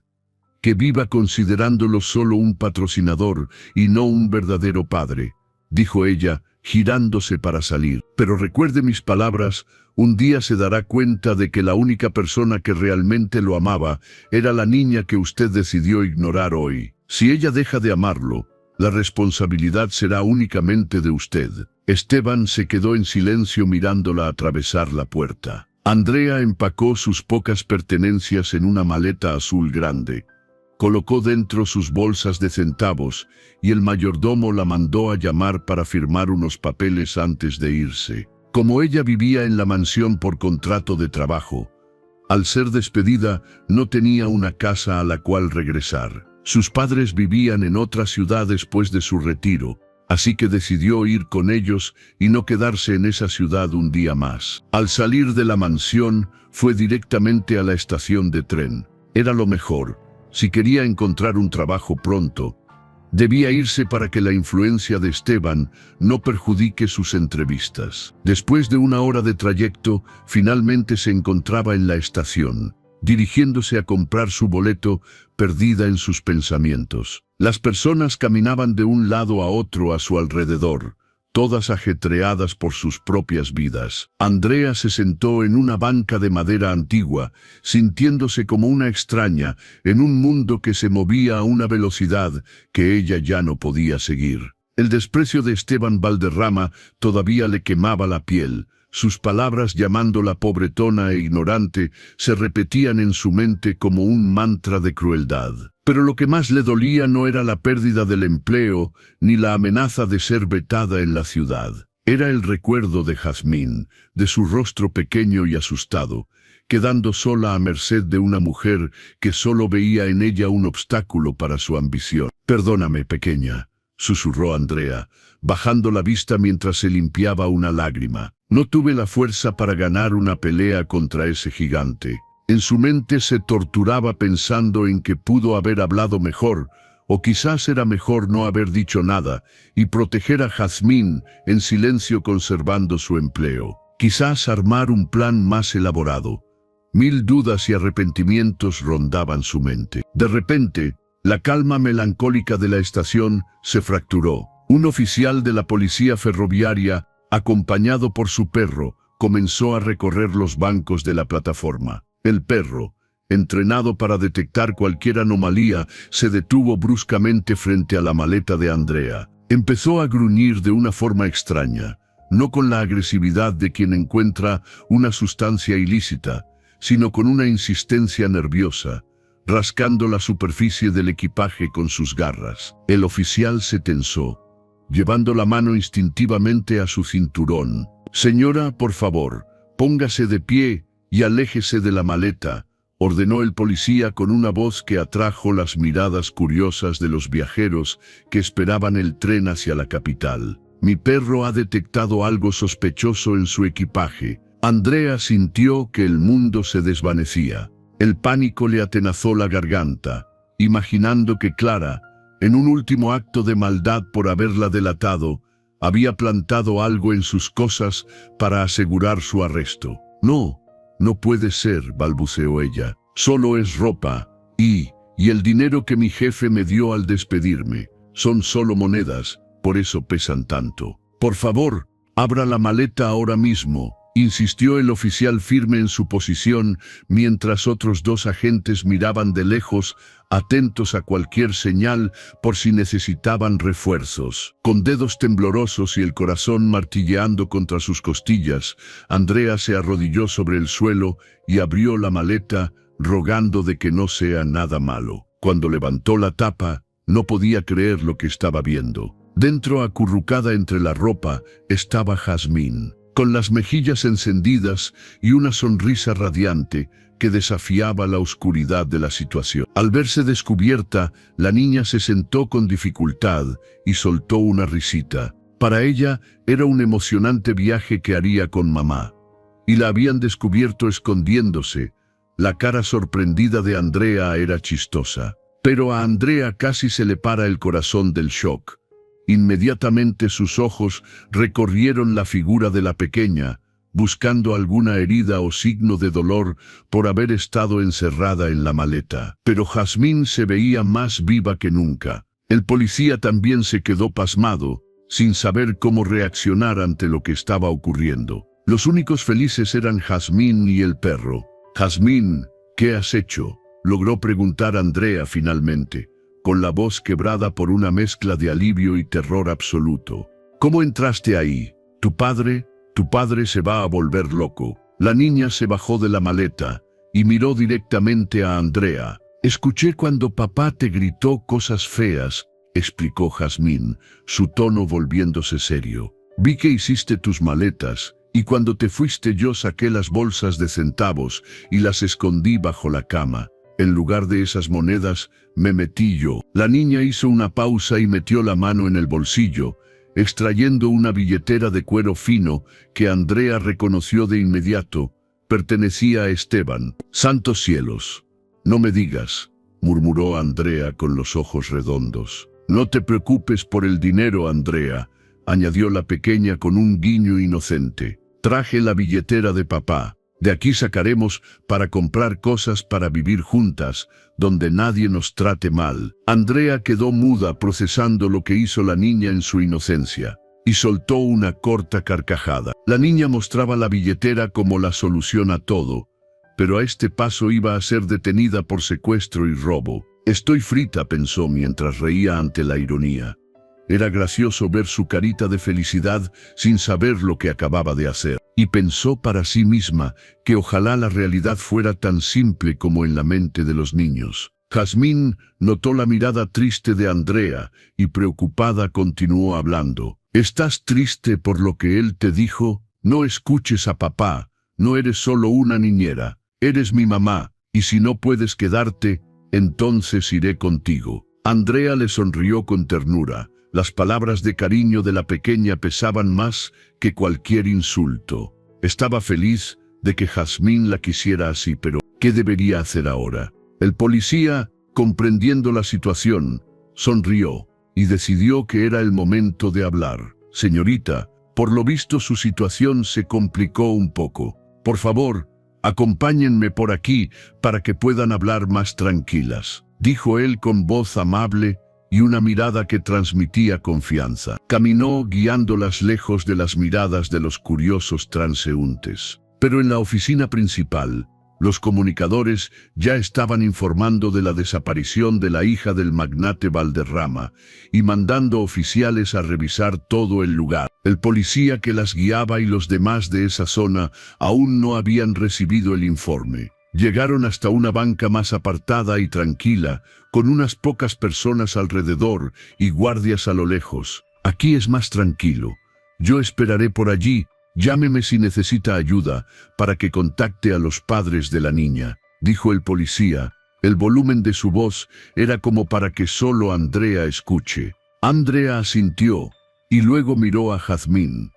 que viva considerándolo solo un patrocinador y no un verdadero padre, dijo ella, girándose para salir. Pero recuerde mis palabras, un día se dará cuenta de que la única persona que realmente lo amaba era la niña que usted decidió ignorar hoy. Si ella deja de amarlo, la responsabilidad será únicamente de usted. Esteban se quedó en silencio mirándola atravesar la puerta. Andrea empacó sus pocas pertenencias en una maleta azul grande. Colocó dentro sus bolsas de centavos y el mayordomo la mandó a llamar para firmar unos papeles antes de irse. Como ella vivía en la mansión por contrato de trabajo, al ser despedida no tenía una casa a la cual regresar. Sus padres vivían en otra ciudad después de su retiro, así que decidió ir con ellos y no quedarse en esa ciudad un día más. Al salir de la mansión, fue directamente a la estación de tren. Era lo mejor. Si quería encontrar un trabajo pronto, debía irse para que la influencia de Esteban no perjudique sus entrevistas. Después de 1 hora de trayecto, finalmente se encontraba en la estación, dirigiéndose a comprar su boleto, perdida en sus pensamientos. Las personas caminaban de un lado a otro a su alrededor, todas ajetreadas por sus propias vidas. Andrea se sentó en una banca de madera antigua, sintiéndose como una extraña en un mundo que se movía a una velocidad que ella ya no podía seguir. El desprecio de Esteban Valderrama todavía le quemaba la piel. Sus palabras llamándola pobretona e ignorante se repetían en su mente como un mantra de crueldad. Pero lo que más le dolía no era la pérdida del empleo ni la amenaza de ser vetada en la ciudad. Era el recuerdo de Jazmín, de su rostro pequeño y asustado, quedando sola a merced de una mujer que solo veía en ella un obstáculo para su ambición. «Perdóname, pequeña», susurró Andrea, bajando la vista mientras se limpiaba una lágrima. «No tuve la fuerza para ganar una pelea contra ese gigante». En su mente se torturaba pensando en que pudo haber hablado mejor, o quizás era mejor no haber dicho nada, y proteger a Jazmín en silencio conservando su empleo. Quizás armar un plan más elaborado. 1000 dudas y arrepentimientos rondaban su mente. De repente, la calma melancólica de la estación se fracturó. Un oficial de la policía ferroviaria, acompañado por su perro, comenzó a recorrer los bancos de la plataforma. El perro, entrenado para detectar cualquier anomalía, se detuvo bruscamente frente a la maleta de Andrea. Empezó a gruñir de una forma extraña, no con la agresividad de quien encuentra una sustancia ilícita, sino con una insistencia nerviosa, rascando la superficie del equipaje con sus garras. El oficial se tensó, llevando la mano instintivamente a su cinturón. «Señora, por favor, póngase de pie y aléjese de la maleta», ordenó el policía con una voz que atrajo las miradas curiosas de los viajeros que esperaban el tren hacia la capital. «Mi perro ha detectado algo sospechoso en su equipaje». Andrea sintió que el mundo se desvanecía. El pánico le atenazó la garganta, imaginando que Clara, en un último acto de maldad por haberla delatado, había plantado algo en sus cosas para asegurar su arresto. «No, no puede ser», balbuceó ella. «Solo es ropa y el dinero que mi jefe me dio al despedirme. Son solo monedas, por eso pesan tanto. Por favor, abra la maleta ahora mismo», insistió el oficial firme en su posición, mientras otros dos agentes miraban de lejos, atentos a cualquier señal por si necesitaban refuerzos. Con dedos temblorosos y el corazón martilleando contra sus costillas, Andrea se arrodilló sobre el suelo y abrió la maleta, rogando de que no sea nada malo. Cuando levantó la tapa, no podía creer lo que estaba viendo. Dentro, acurrucada entre la ropa, estaba Jazmín, con las mejillas encendidas y una sonrisa radiante que desafiaba la oscuridad de la situación. Al verse descubierta, la niña se sentó con dificultad y soltó una risita. Para ella era un emocionante viaje que haría con mamá, y la habían descubierto escondiéndose. La cara sorprendida de Andrea era chistosa, pero a Andrea casi se le para el corazón del shock. Inmediatamente sus ojos recorrieron la figura de la pequeña, buscando alguna herida o signo de dolor por haber estado encerrada en la maleta. Pero Jazmín se veía más viva que nunca. El policía también se quedó pasmado, sin saber cómo reaccionar ante lo que estaba ocurriendo. Los únicos felices eran Jazmín y el perro. «Jazmín, ¿qué has hecho?», logró preguntar Andrea finalmente, con la voz quebrada por una mezcla de alivio y terror absoluto. «¿Cómo entraste ahí? Tu padre se va a volver loco». La niña se bajó de la maleta y miró directamente a Andrea. «Escuché cuando papá te gritó cosas feas», explicó Jazmín, su tono volviéndose serio. «Vi que hiciste tus maletas, y cuando te fuiste yo saqué las bolsas de centavos y las escondí bajo la cama. En lugar de esas monedas, me metí yo». La niña hizo una pausa y metió la mano en el bolsillo, extrayendo una billetera de cuero fino que Andrea reconoció de inmediato. Pertenecía a Esteban. «Santos cielos, no me digas», murmuró Andrea con los ojos redondos. «No te preocupes por el dinero, Andrea», añadió la pequeña con un guiño inocente. «Traje la billetera de papá. De aquí sacaremos para comprar cosas para vivir juntas, donde nadie nos trate mal». Andrea quedó muda procesando lo que hizo la niña en su inocencia, y soltó una corta carcajada. La niña mostraba la billetera como la solución a todo, pero a este paso iba a ser detenida por secuestro y robo. «Estoy frita», pensó mientras reía ante la ironía. Era gracioso ver su carita de felicidad sin saber lo que acababa de hacer. Y pensó para sí misma que ojalá la realidad fuera tan simple como en la mente de los niños. Jazmín notó la mirada triste de Andrea y preocupada continuó hablando. «¿Estás triste por lo que él te dijo? No escuches a papá, no eres solo una niñera, eres mi mamá, y si no puedes quedarte, entonces iré contigo». Andrea le sonrió con ternura. Las palabras de cariño de la pequeña pesaban más que cualquier insulto. Estaba feliz de que Jazmín la quisiera así, pero ¿qué debería hacer ahora? El policía, comprendiendo la situación, sonrió y decidió que era el momento de hablar. «Señorita, por lo visto su situación se complicó un poco. Por favor, acompáñenme por aquí para que puedan hablar más tranquilas», dijo él con voz amable y una mirada que transmitía confianza. Caminó guiándolas lejos de las miradas de los curiosos transeúntes. Pero en la oficina principal, Los comunicadores ya estaban informando de la desaparición de la hija del magnate Valderrama y mandando oficiales a revisar todo el lugar. El policía que las guiaba y los demás de esa zona aún no habían recibido el informe. Llegaron hasta una banca más apartada y tranquila, con unas pocas personas alrededor y guardias a lo lejos. Aquí es más tranquilo. Yo esperaré por allí. Llámeme si necesita ayuda para que contacte a los padres de la niña, dijo el policía. El volumen de su voz era como para que solo Andrea escuche. Andrea asintió y luego miró a Jazmín,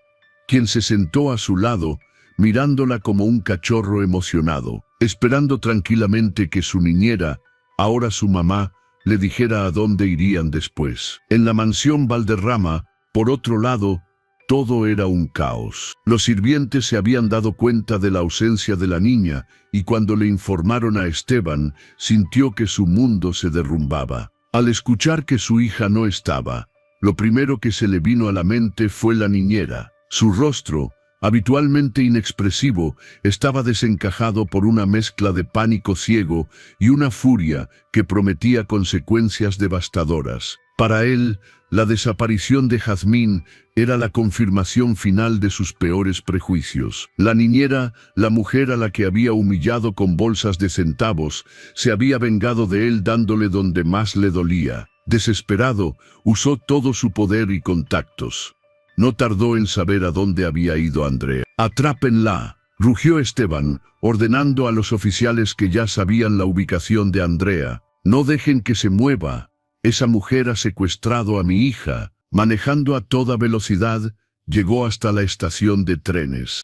quien se sentó a su lado, mirándola como un cachorro emocionado, esperando tranquilamente que su niñera, ahora su mamá, le dijera a dónde irían después. En la mansión Valderrama, por otro lado, todo era un caos. Los sirvientes se habían dado cuenta de la ausencia de la niña y cuando le informaron a Esteban, sintió que su mundo se derrumbaba. Al escuchar que su hija no estaba, lo primero que se le vino a la mente fue la niñera. Su rostro, habitualmente inexpresivo, estaba desencajado por una mezcla de pánico ciego y una furia que prometía consecuencias devastadoras. Para él, la desaparición de Jazmín era la confirmación final de sus peores prejuicios. La niñera, la mujer a la que había humillado con bolsas de centavos, se había vengado de él dándole donde más le dolía. Desesperado, usó todo su poder y contactos. No tardó en saber a dónde había ido Andrea. «Atrápenla», rugió Esteban, ordenando a los oficiales que ya sabían la ubicación de Andrea. «No dejen que se mueva. Esa mujer ha secuestrado a mi hija». Manejando a toda velocidad, llegó hasta la estación de trenes.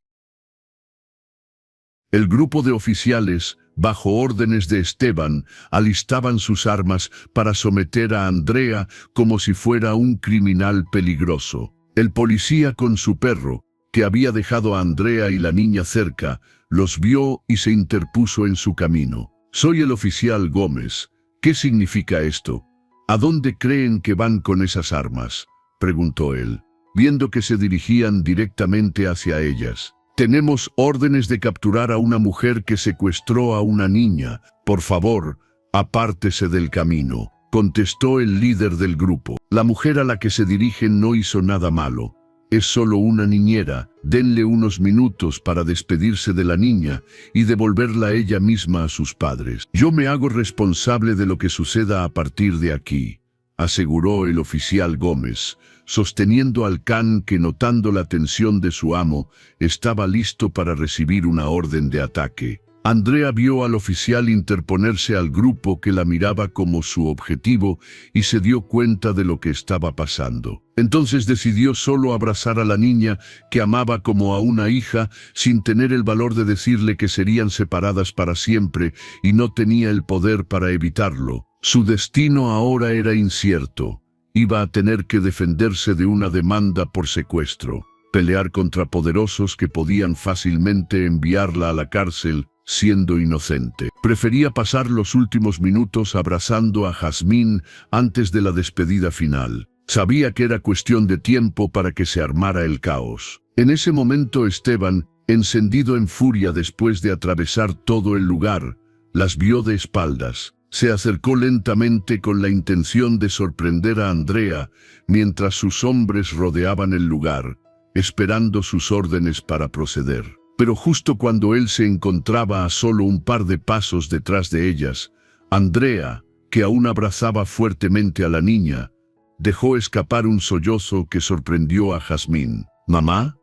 El grupo de oficiales, bajo órdenes de Esteban, alistaban sus armas para someter a Andrea como si fuera un criminal peligroso. El policía con su perro, que había dejado a Andrea y la niña cerca, los vio y se interpuso en su camino. «Soy el oficial Gómez. ¿Qué significa esto? ¿A dónde creen que van con esas armas?», preguntó él, viendo que se dirigían directamente hacia ellas. «Tenemos órdenes de capturar a una mujer que secuestró a una niña. Por favor, apártese del camino», contestó el líder del grupo. «La mujer a la que se dirigen no hizo nada malo. Es solo una niñera. Denle unos minutos para despedirse de la niña y devolverla ella misma a sus padres. Yo me hago responsable de lo que suceda a partir de aquí», aseguró el oficial Gómez, sosteniendo al can que, notando la tensión de su amo, estaba listo para recibir una orden de ataque. Andrea vio al oficial interponerse al grupo que la miraba como su objetivo y se dio cuenta de lo que estaba pasando. Entonces decidió solo abrazar a la niña que amaba como a una hija, sin tener el valor de decirle que serían separadas para siempre y no tenía el poder para evitarlo. Su destino ahora era incierto. Iba a tener que defenderse de una demanda por secuestro, pelear contra poderosos que podían fácilmente enviarla a la cárcel, siendo inocente. Prefería pasar los últimos minutos abrazando a Jazmín antes de la despedida final. Sabía que era cuestión de tiempo para que se armara el caos. En ese momento Esteban, encendido en furia después de atravesar todo el lugar, las vio de espaldas. Se acercó lentamente con la intención de sorprender a Andrea mientras sus hombres rodeaban el lugar, esperando sus órdenes para proceder. Pero justo cuando él se encontraba a solo un par de pasos detrás de ellas, Andrea, que aún abrazaba fuertemente a la niña, dejó escapar un sollozo que sorprendió a Jazmín. «¿Mamá?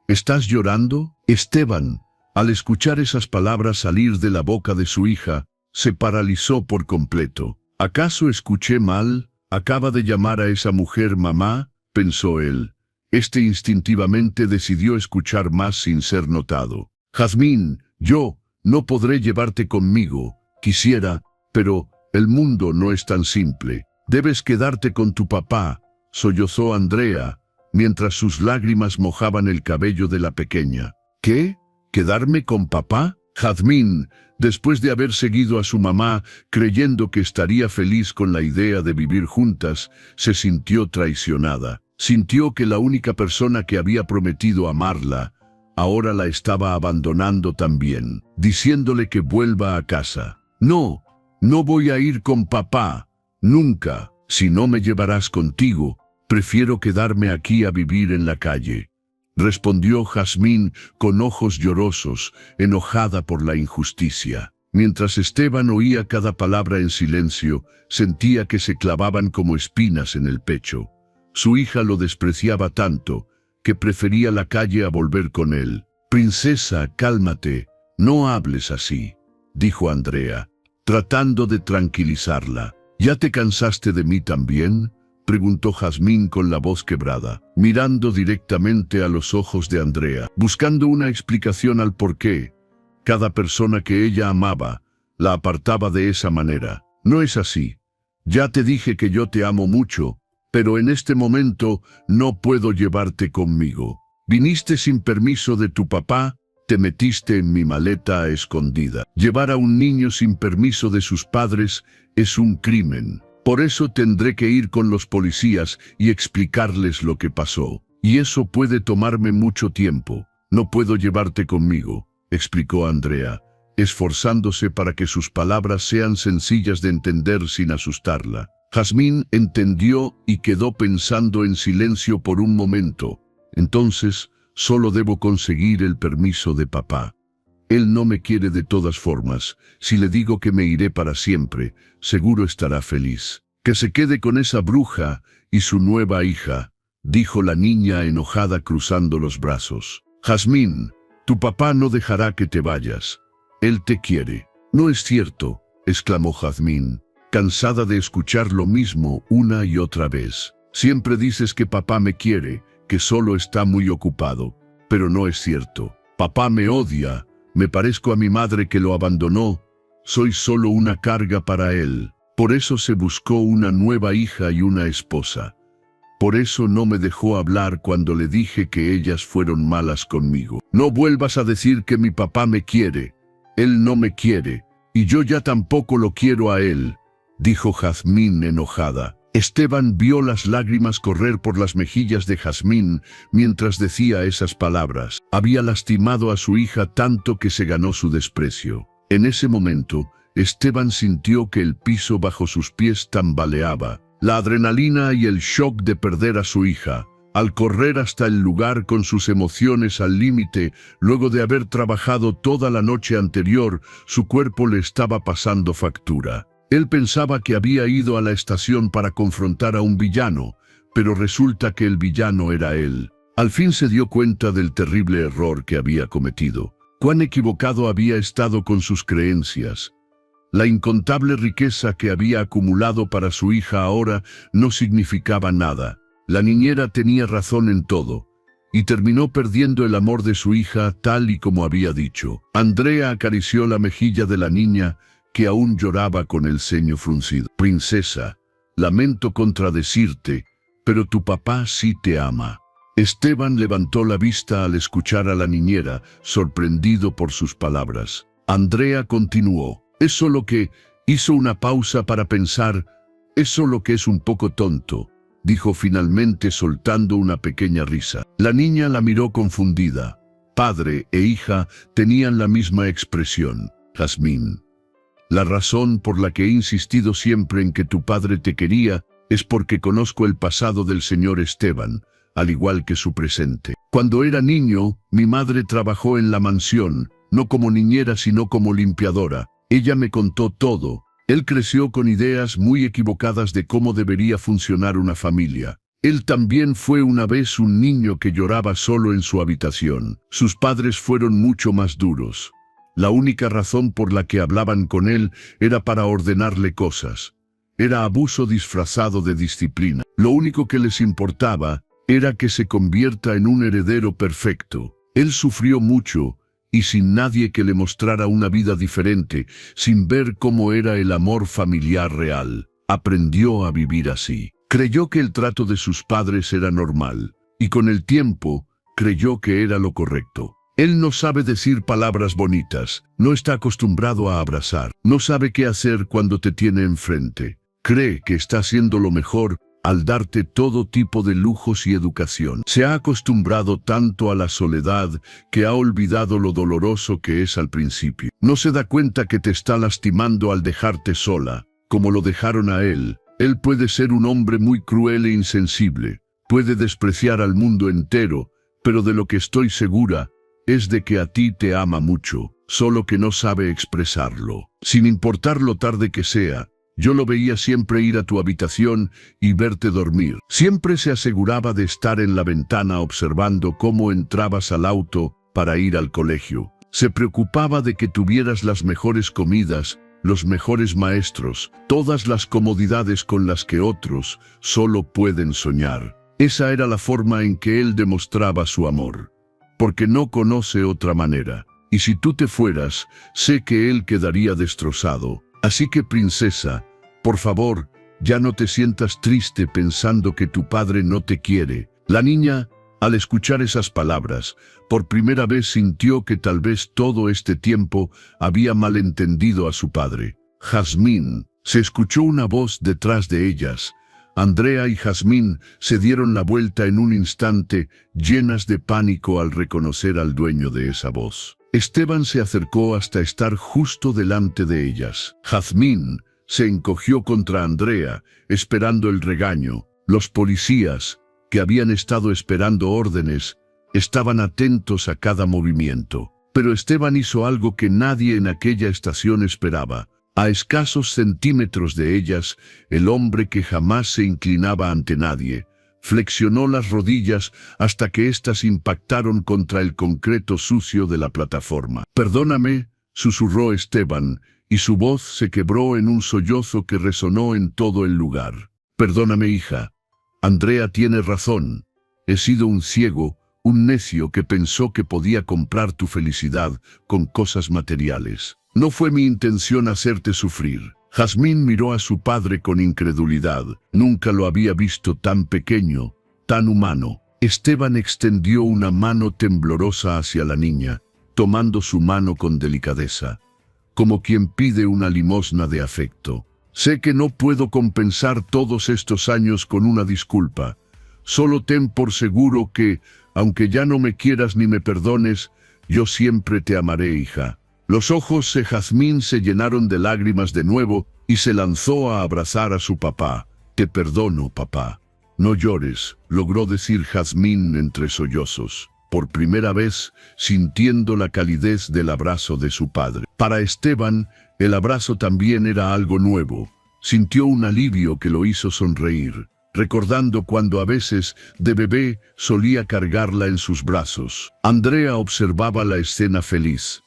¿Estás llorando?». Esteban, al escuchar esas palabras salir de la boca de su hija, se paralizó por completo. «¿Acaso escuché mal? ¿Acaba de llamar a esa mujer mamá?», pensó él. Instintivamente decidió escuchar más sin ser notado. «Jazmín, yo no podré llevarte conmigo. Quisiera, pero el mundo no es tan simple. Debes quedarte con tu papá», sollozó Andrea, mientras sus lágrimas mojaban el cabello de la pequeña. «¿Qué? ¿Quedarme con papá?». Jazmín, después de haber seguido a su mamá, creyendo que estaría feliz con la idea de vivir juntas, se sintió traicionada. Sintió que la única persona que había prometido amarla, ahora la estaba abandonando también, diciéndole que vuelva a casa. No, no voy a ir con papá, nunca. Si no me llevarás contigo, prefiero quedarme aquí a vivir en la calle, respondió Jazmín con ojos llorosos, enojada por la injusticia. Mientras Esteban oía cada palabra en silencio, sentía que se clavaban como espinas en el pecho. Su hija lo despreciaba tanto, que prefería la calle a volver con él. «Princesa, cálmate, no hables así», dijo Andrea, tratando de tranquilizarla. «¿Ya te cansaste de mí también?», preguntó Jazmín con la voz quebrada, mirando directamente a los ojos de Andrea, buscando una explicación al porqué. Cada persona que ella amaba, la apartaba de esa manera. «No es así. Ya te dije que yo te amo mucho, pero en este momento no puedo llevarte conmigo. Viniste sin permiso de tu papá, te metiste en mi maleta a escondida. Llevar a un niño sin permiso de sus padres es un crimen. Por eso tendré que ir con los policías y explicarles lo que pasó. Y eso puede tomarme mucho tiempo. No puedo llevarte conmigo», explicó Andrea, esforzándose para que sus palabras sean sencillas de entender sin asustarla. Jazmín entendió y quedó pensando en silencio por un momento. «Entonces, solo debo conseguir el permiso de papá. Él no me quiere de todas formas. Si le digo que me iré para siempre, seguro estará feliz. Que se quede con esa bruja y su nueva hija», dijo la niña enojada cruzando los brazos. «Jazmín, tu papá no dejará que te vayas. Él te quiere». «No es cierto», exclamó Jazmín, cansada de escuchar lo mismo una y otra vez. «Siempre dices que papá me quiere, que solo está muy ocupado. Pero no es cierto. Papá me odia, me parezco a mi madre que lo abandonó. Soy solo una carga para él. Por eso se buscó una nueva hija y una esposa. Por eso no me dejó hablar cuando le dije que ellas fueron malas conmigo. No vuelvas a decir que mi papá me quiere. Él no me quiere, y yo ya tampoco lo quiero a él», dijo Jazmín enojada. Esteban vio las lágrimas correr por las mejillas de Jazmín mientras decía esas palabras. Había lastimado a su hija tanto que se ganó su desprecio. En ese momento, Esteban sintió que el piso bajo sus pies tambaleaba. La adrenalina y el shock de perder a su hija, al correr hasta el lugar con sus emociones al límite, luego de haber trabajado toda la noche anterior, su cuerpo le estaba pasando factura. Él pensaba que había ido a la estación para confrontar a un villano, pero resulta que el villano era él. Al fin se dio cuenta del terrible error que había cometido. Cuán equivocado había estado con sus creencias. La incontable riqueza que había acumulado para su hija ahora no significaba nada. La niñera tenía razón en todo, y terminó perdiendo el amor de su hija tal y como había dicho. Andrea acarició la mejilla de la niña, que aún lloraba con el ceño fruncido. «Princesa, lamento contradecirte, pero tu papá sí te ama». Esteban levantó la vista al escuchar a la niñera, sorprendido por sus palabras. Andrea continuó. «Es solo que…» hizo una pausa para pensar. «Es solo que es un poco tonto», dijo finalmente soltando una pequeña risa. La niña la miró confundida. Padre e hija tenían la misma expresión. «Jazmín, la razón por la que he insistido siempre en que tu padre te quería es porque conozco el pasado del señor Esteban, al igual que su presente. Cuando era niño, mi madre trabajó en la mansión, no como niñera sino como limpiadora. Ella me contó todo. Él creció con ideas muy equivocadas de cómo debería funcionar una familia. Él también fue una vez un niño que lloraba solo en su habitación. Sus padres fueron mucho más duros. La única razón por la que hablaban con él era para ordenarle cosas. Era abuso disfrazado de disciplina. Lo único que les importaba era que se convierta en un heredero perfecto. Él sufrió mucho, y sin nadie que le mostrara una vida diferente, sin ver cómo era el amor familiar real, aprendió a vivir así. Creyó que el trato de sus padres era normal, y con el tiempo creyó que era lo correcto. Él no sabe decir palabras bonitas, no está acostumbrado a abrazar, no sabe qué hacer cuando te tiene enfrente. Cree que está haciendo lo mejor, al darte todo tipo de lujos y educación. Se ha acostumbrado tanto a la soledad que ha olvidado lo doloroso que es al principio. No se da cuenta que te está lastimando al dejarte sola, como lo dejaron a él. Él puede ser un hombre muy cruel e insensible, puede despreciar al mundo entero, pero de lo que estoy segura es de que a ti te ama mucho, solo que no sabe expresarlo. Sin importar lo tarde que sea, yo lo veía siempre ir a tu habitación y verte dormir. Siempre se aseguraba de estar en la ventana observando cómo entrabas al auto para ir al colegio. Se preocupaba de que tuvieras las mejores comidas, los mejores maestros, todas las comodidades con las que otros solo pueden soñar. Esa era la forma en que él demostraba su amor, porque no conoce otra manera. Y si tú te fueras, sé que él quedaría destrozado. Así que, princesa, por favor, ya no te sientas triste pensando que tu padre no te quiere. La niña, al escuchar esas palabras, por primera vez sintió que tal vez todo este tiempo había malentendido a su padre. Jazmín, se escuchó una voz detrás de ellas. Andrea y Jazmín se dieron la vuelta en un instante, llenas de pánico al reconocer al dueño de esa voz. Esteban se acercó hasta estar justo delante de ellas. Jazmín se encogió contra Andrea, esperando el regaño. Los policías, que habían estado esperando órdenes, estaban atentos a cada movimiento. Pero Esteban hizo algo que nadie en aquella estación esperaba. A escasos centímetros de ellas, el hombre que jamás se inclinaba ante nadie, flexionó las rodillas hasta que éstas impactaron contra el concreto sucio de la plataforma. «Perdóname», susurró Esteban, y su voz se quebró en un sollozo que resonó en todo el lugar. «Perdóname, hija. Andrea tiene razón. He sido un ciego, un necio que pensó que podía comprar tu felicidad con cosas materiales. No fue mi intención hacerte sufrir». Jazmín miró a su padre con incredulidad. Nunca lo había visto tan pequeño, tan humano. Esteban extendió una mano temblorosa hacia la niña, tomando su mano con delicadeza, como quien pide una limosna de afecto. «Sé que no puedo compensar todos estos años con una disculpa. Solo ten por seguro que, aunque ya no me quieras ni me perdones, yo siempre te amaré, hija». Los ojos de Jazmín se llenaron de lágrimas de nuevo y se lanzó a abrazar a su papá. «Te perdono, papá. No llores», logró decir Jazmín entre sollozos, por primera vez sintiendo la calidez del abrazo de su padre. Para Esteban, el abrazo también era algo nuevo. Sintió un alivio que lo hizo sonreír, recordando cuando a veces, de bebé, solía cargarla en sus brazos. Andrea observaba la escena feliz.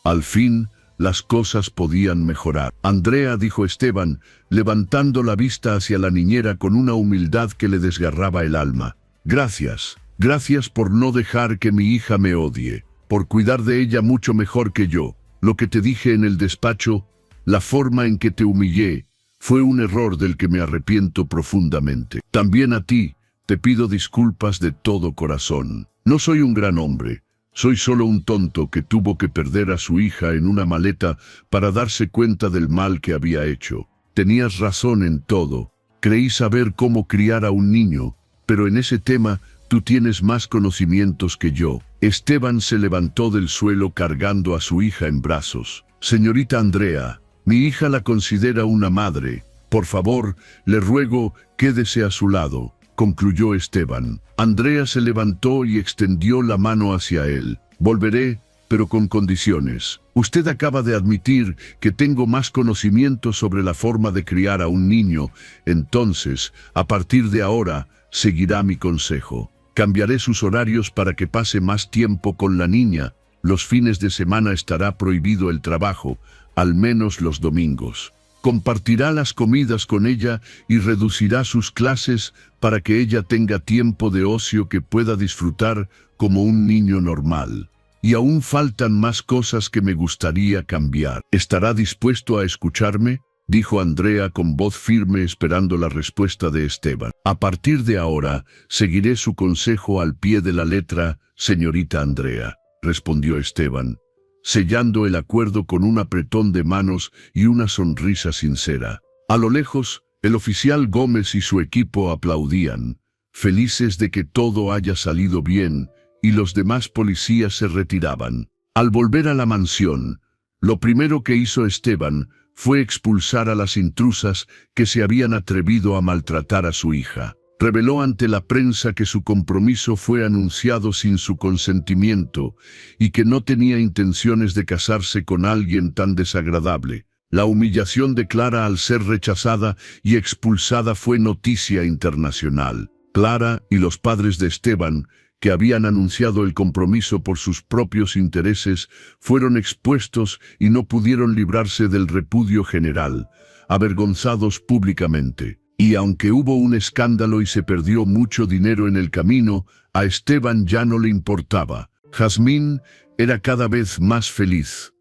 Al fin, las cosas podían mejorar. «Andrea», dijo Esteban, levantando la vista hacia la niñera con una humildad que le desgarraba el alma. «Gracias. Gracias por no dejar que mi hija me odie, por cuidar de ella mucho mejor que yo. Lo que te dije en el despacho, la forma en que te humillé, fue un error del que me arrepiento profundamente. También a ti, te pido disculpas de todo corazón. No soy un gran hombre. Soy solo un tonto que tuvo que perder a su hija en una maleta para darse cuenta del mal que había hecho. Tenías razón en todo. Creí saber cómo criar a un niño, pero en ese tema tú tienes más conocimientos que yo». Esteban se levantó del suelo cargando a su hija en brazos. «Señorita Andrea, mi hija la considera una madre. Por favor, le ruego, quédese a su lado», concluyó Esteban. Andrea se levantó y extendió la mano hacia él. «Volveré, pero con condiciones. Usted acaba de admitir que tengo más conocimiento sobre la forma de criar a un niño, entonces, a partir de ahora, seguirá mi consejo. Cambiaré sus horarios para que pase más tiempo con la niña. Los fines de semana estará prohibido el trabajo, al menos los domingos. Compartirá las comidas con ella y reducirá sus clases para que ella tenga tiempo de ocio que pueda disfrutar como un niño normal. Y aún faltan más cosas que me gustaría cambiar. ¿Estará dispuesto a escucharme?», dijo Andrea con voz firme esperando la respuesta de Esteban. «A partir de ahora, seguiré su consejo al pie de la letra, señorita Andrea», respondió Esteban, sellando el acuerdo con un apretón de manos y una sonrisa sincera. A lo lejos, El oficial Gómez y su equipo aplaudían, felices de que todo haya salido bien, y los demás policías se retiraban. Al volver a la mansión, lo primero que hizo Esteban fue expulsar a las intrusas que se habían atrevido a maltratar a su hija. Reveló ante la prensa que su compromiso fue anunciado sin su consentimiento y que no tenía intenciones de casarse con alguien tan desagradable. La humillación de Clara al ser rechazada y expulsada fue noticia internacional. Clara y los padres de Esteban, que habían anunciado el compromiso por sus propios intereses, fueron expuestos y no pudieron librarse del repudio general, avergonzados públicamente. Y aunque hubo un escándalo y se perdió mucho dinero en el camino, a Esteban ya no le importaba. Jazmín era cada vez más feliz.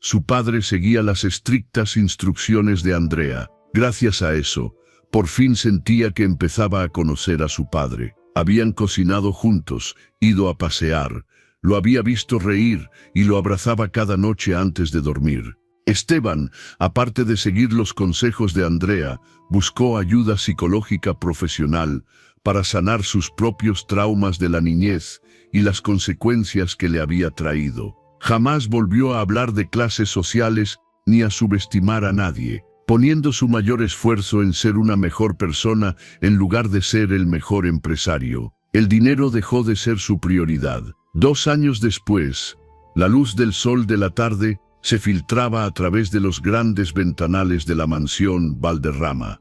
Su padre seguía las estrictas instrucciones de Andrea. Gracias a eso, por fin sentía que empezaba a conocer a su padre. Habían cocinado juntos, ido a pasear, lo había visto reír y lo abrazaba cada noche antes de dormir. Esteban, aparte de seguir los consejos de Andrea, buscó ayuda psicológica profesional para sanar sus propios traumas de la niñez y las consecuencias que le había traído. Jamás volvió a hablar de clases sociales ni a subestimar a nadie, poniendo su mayor esfuerzo en ser una mejor persona en lugar de ser el mejor empresario. El dinero dejó de ser su prioridad. 2 años después, la luz del sol de la tarde se filtraba a través de los grandes ventanales de la mansión Valderrama,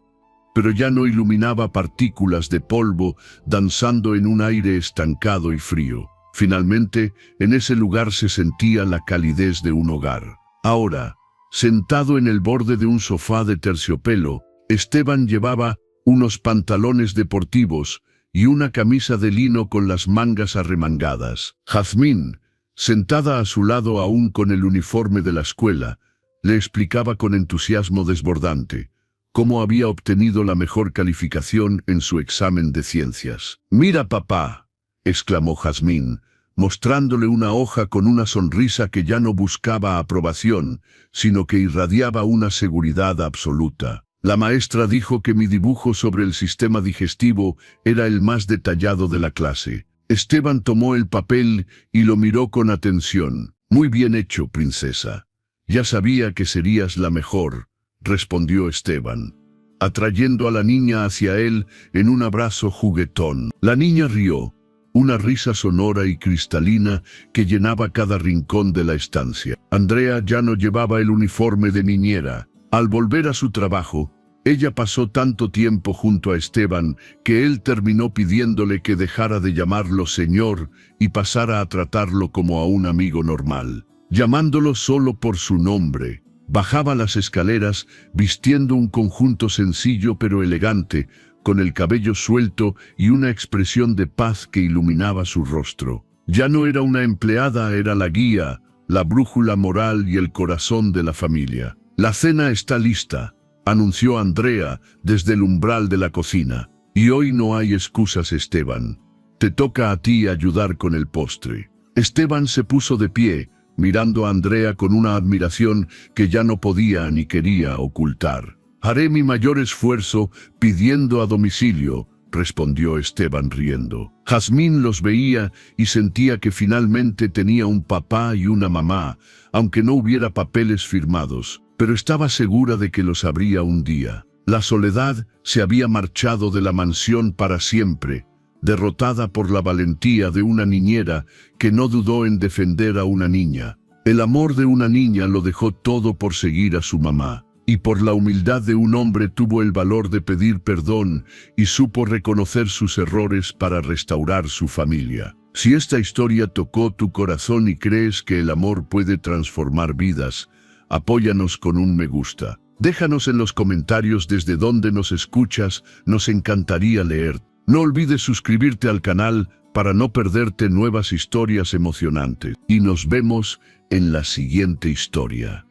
pero ya no iluminaba partículas de polvo danzando en un aire estancado y frío. Finalmente, en ese lugar se sentía la calidez de un hogar. Ahora, sentado en el borde de un sofá de terciopelo, Esteban llevaba unos pantalones deportivos y una camisa de lino con las mangas arremangadas. Jazmín, sentada a su lado aún con el uniforme de la escuela, le explicaba con entusiasmo desbordante cómo había obtenido la mejor calificación en su examen de ciencias. «Mira, papá», exclamó Jazmín, mostrándole una hoja con una sonrisa que ya no buscaba aprobación, sino que irradiaba una seguridad absoluta. «La maestra dijo que mi dibujo sobre el sistema digestivo era el más detallado de la clase». Esteban tomó el papel y lo miró con atención. «Muy bien hecho, princesa. Ya sabía que serías la mejor», respondió Esteban, atrayendo a la niña hacia él en un abrazo juguetón. La niña rió, una risa sonora y cristalina que llenaba cada rincón de la estancia. Andrea ya no llevaba el uniforme de niñera. Al volver a su trabajo, ella pasó tanto tiempo junto a Esteban que él terminó pidiéndole que dejara de llamarlo señor y pasara a tratarlo como a un amigo normal. Llamándolo solo por su nombre, bajaba las escaleras vistiendo un conjunto sencillo pero elegante, con el cabello suelto y una expresión de paz que iluminaba su rostro. Ya no era una empleada, era la guía, la brújula moral y el corazón de la familia. «La cena está lista», anunció Andrea desde el umbral de la cocina. «Y hoy no hay excusas, Esteban. Te toca a ti ayudar con el postre». Esteban se puso de pie, mirando a Andrea con una admiración que ya no podía ni quería ocultar. «Haré mi mayor esfuerzo pidiendo a domicilio», respondió Esteban riendo. Jazmín los veía y sentía que finalmente tenía un papá y una mamá, aunque no hubiera papeles firmados, pero estaba segura de que los habría un día. La soledad se había marchado de la mansión para siempre, derrotada por la valentía de una niñera que no dudó en defender a una niña. El amor de una niña lo dejó todo por seguir a su mamá, y por la humildad de un hombre tuvo el valor de pedir perdón y supo reconocer sus errores para restaurar su familia. Si esta historia tocó tu corazón y crees que el amor puede transformar vidas, apóyanos con un me gusta. Déjanos en los comentarios desde dónde nos escuchas, nos encantaría leer. No olvides suscribirte al canal para no perderte nuevas historias emocionantes. Y nos vemos en la siguiente historia.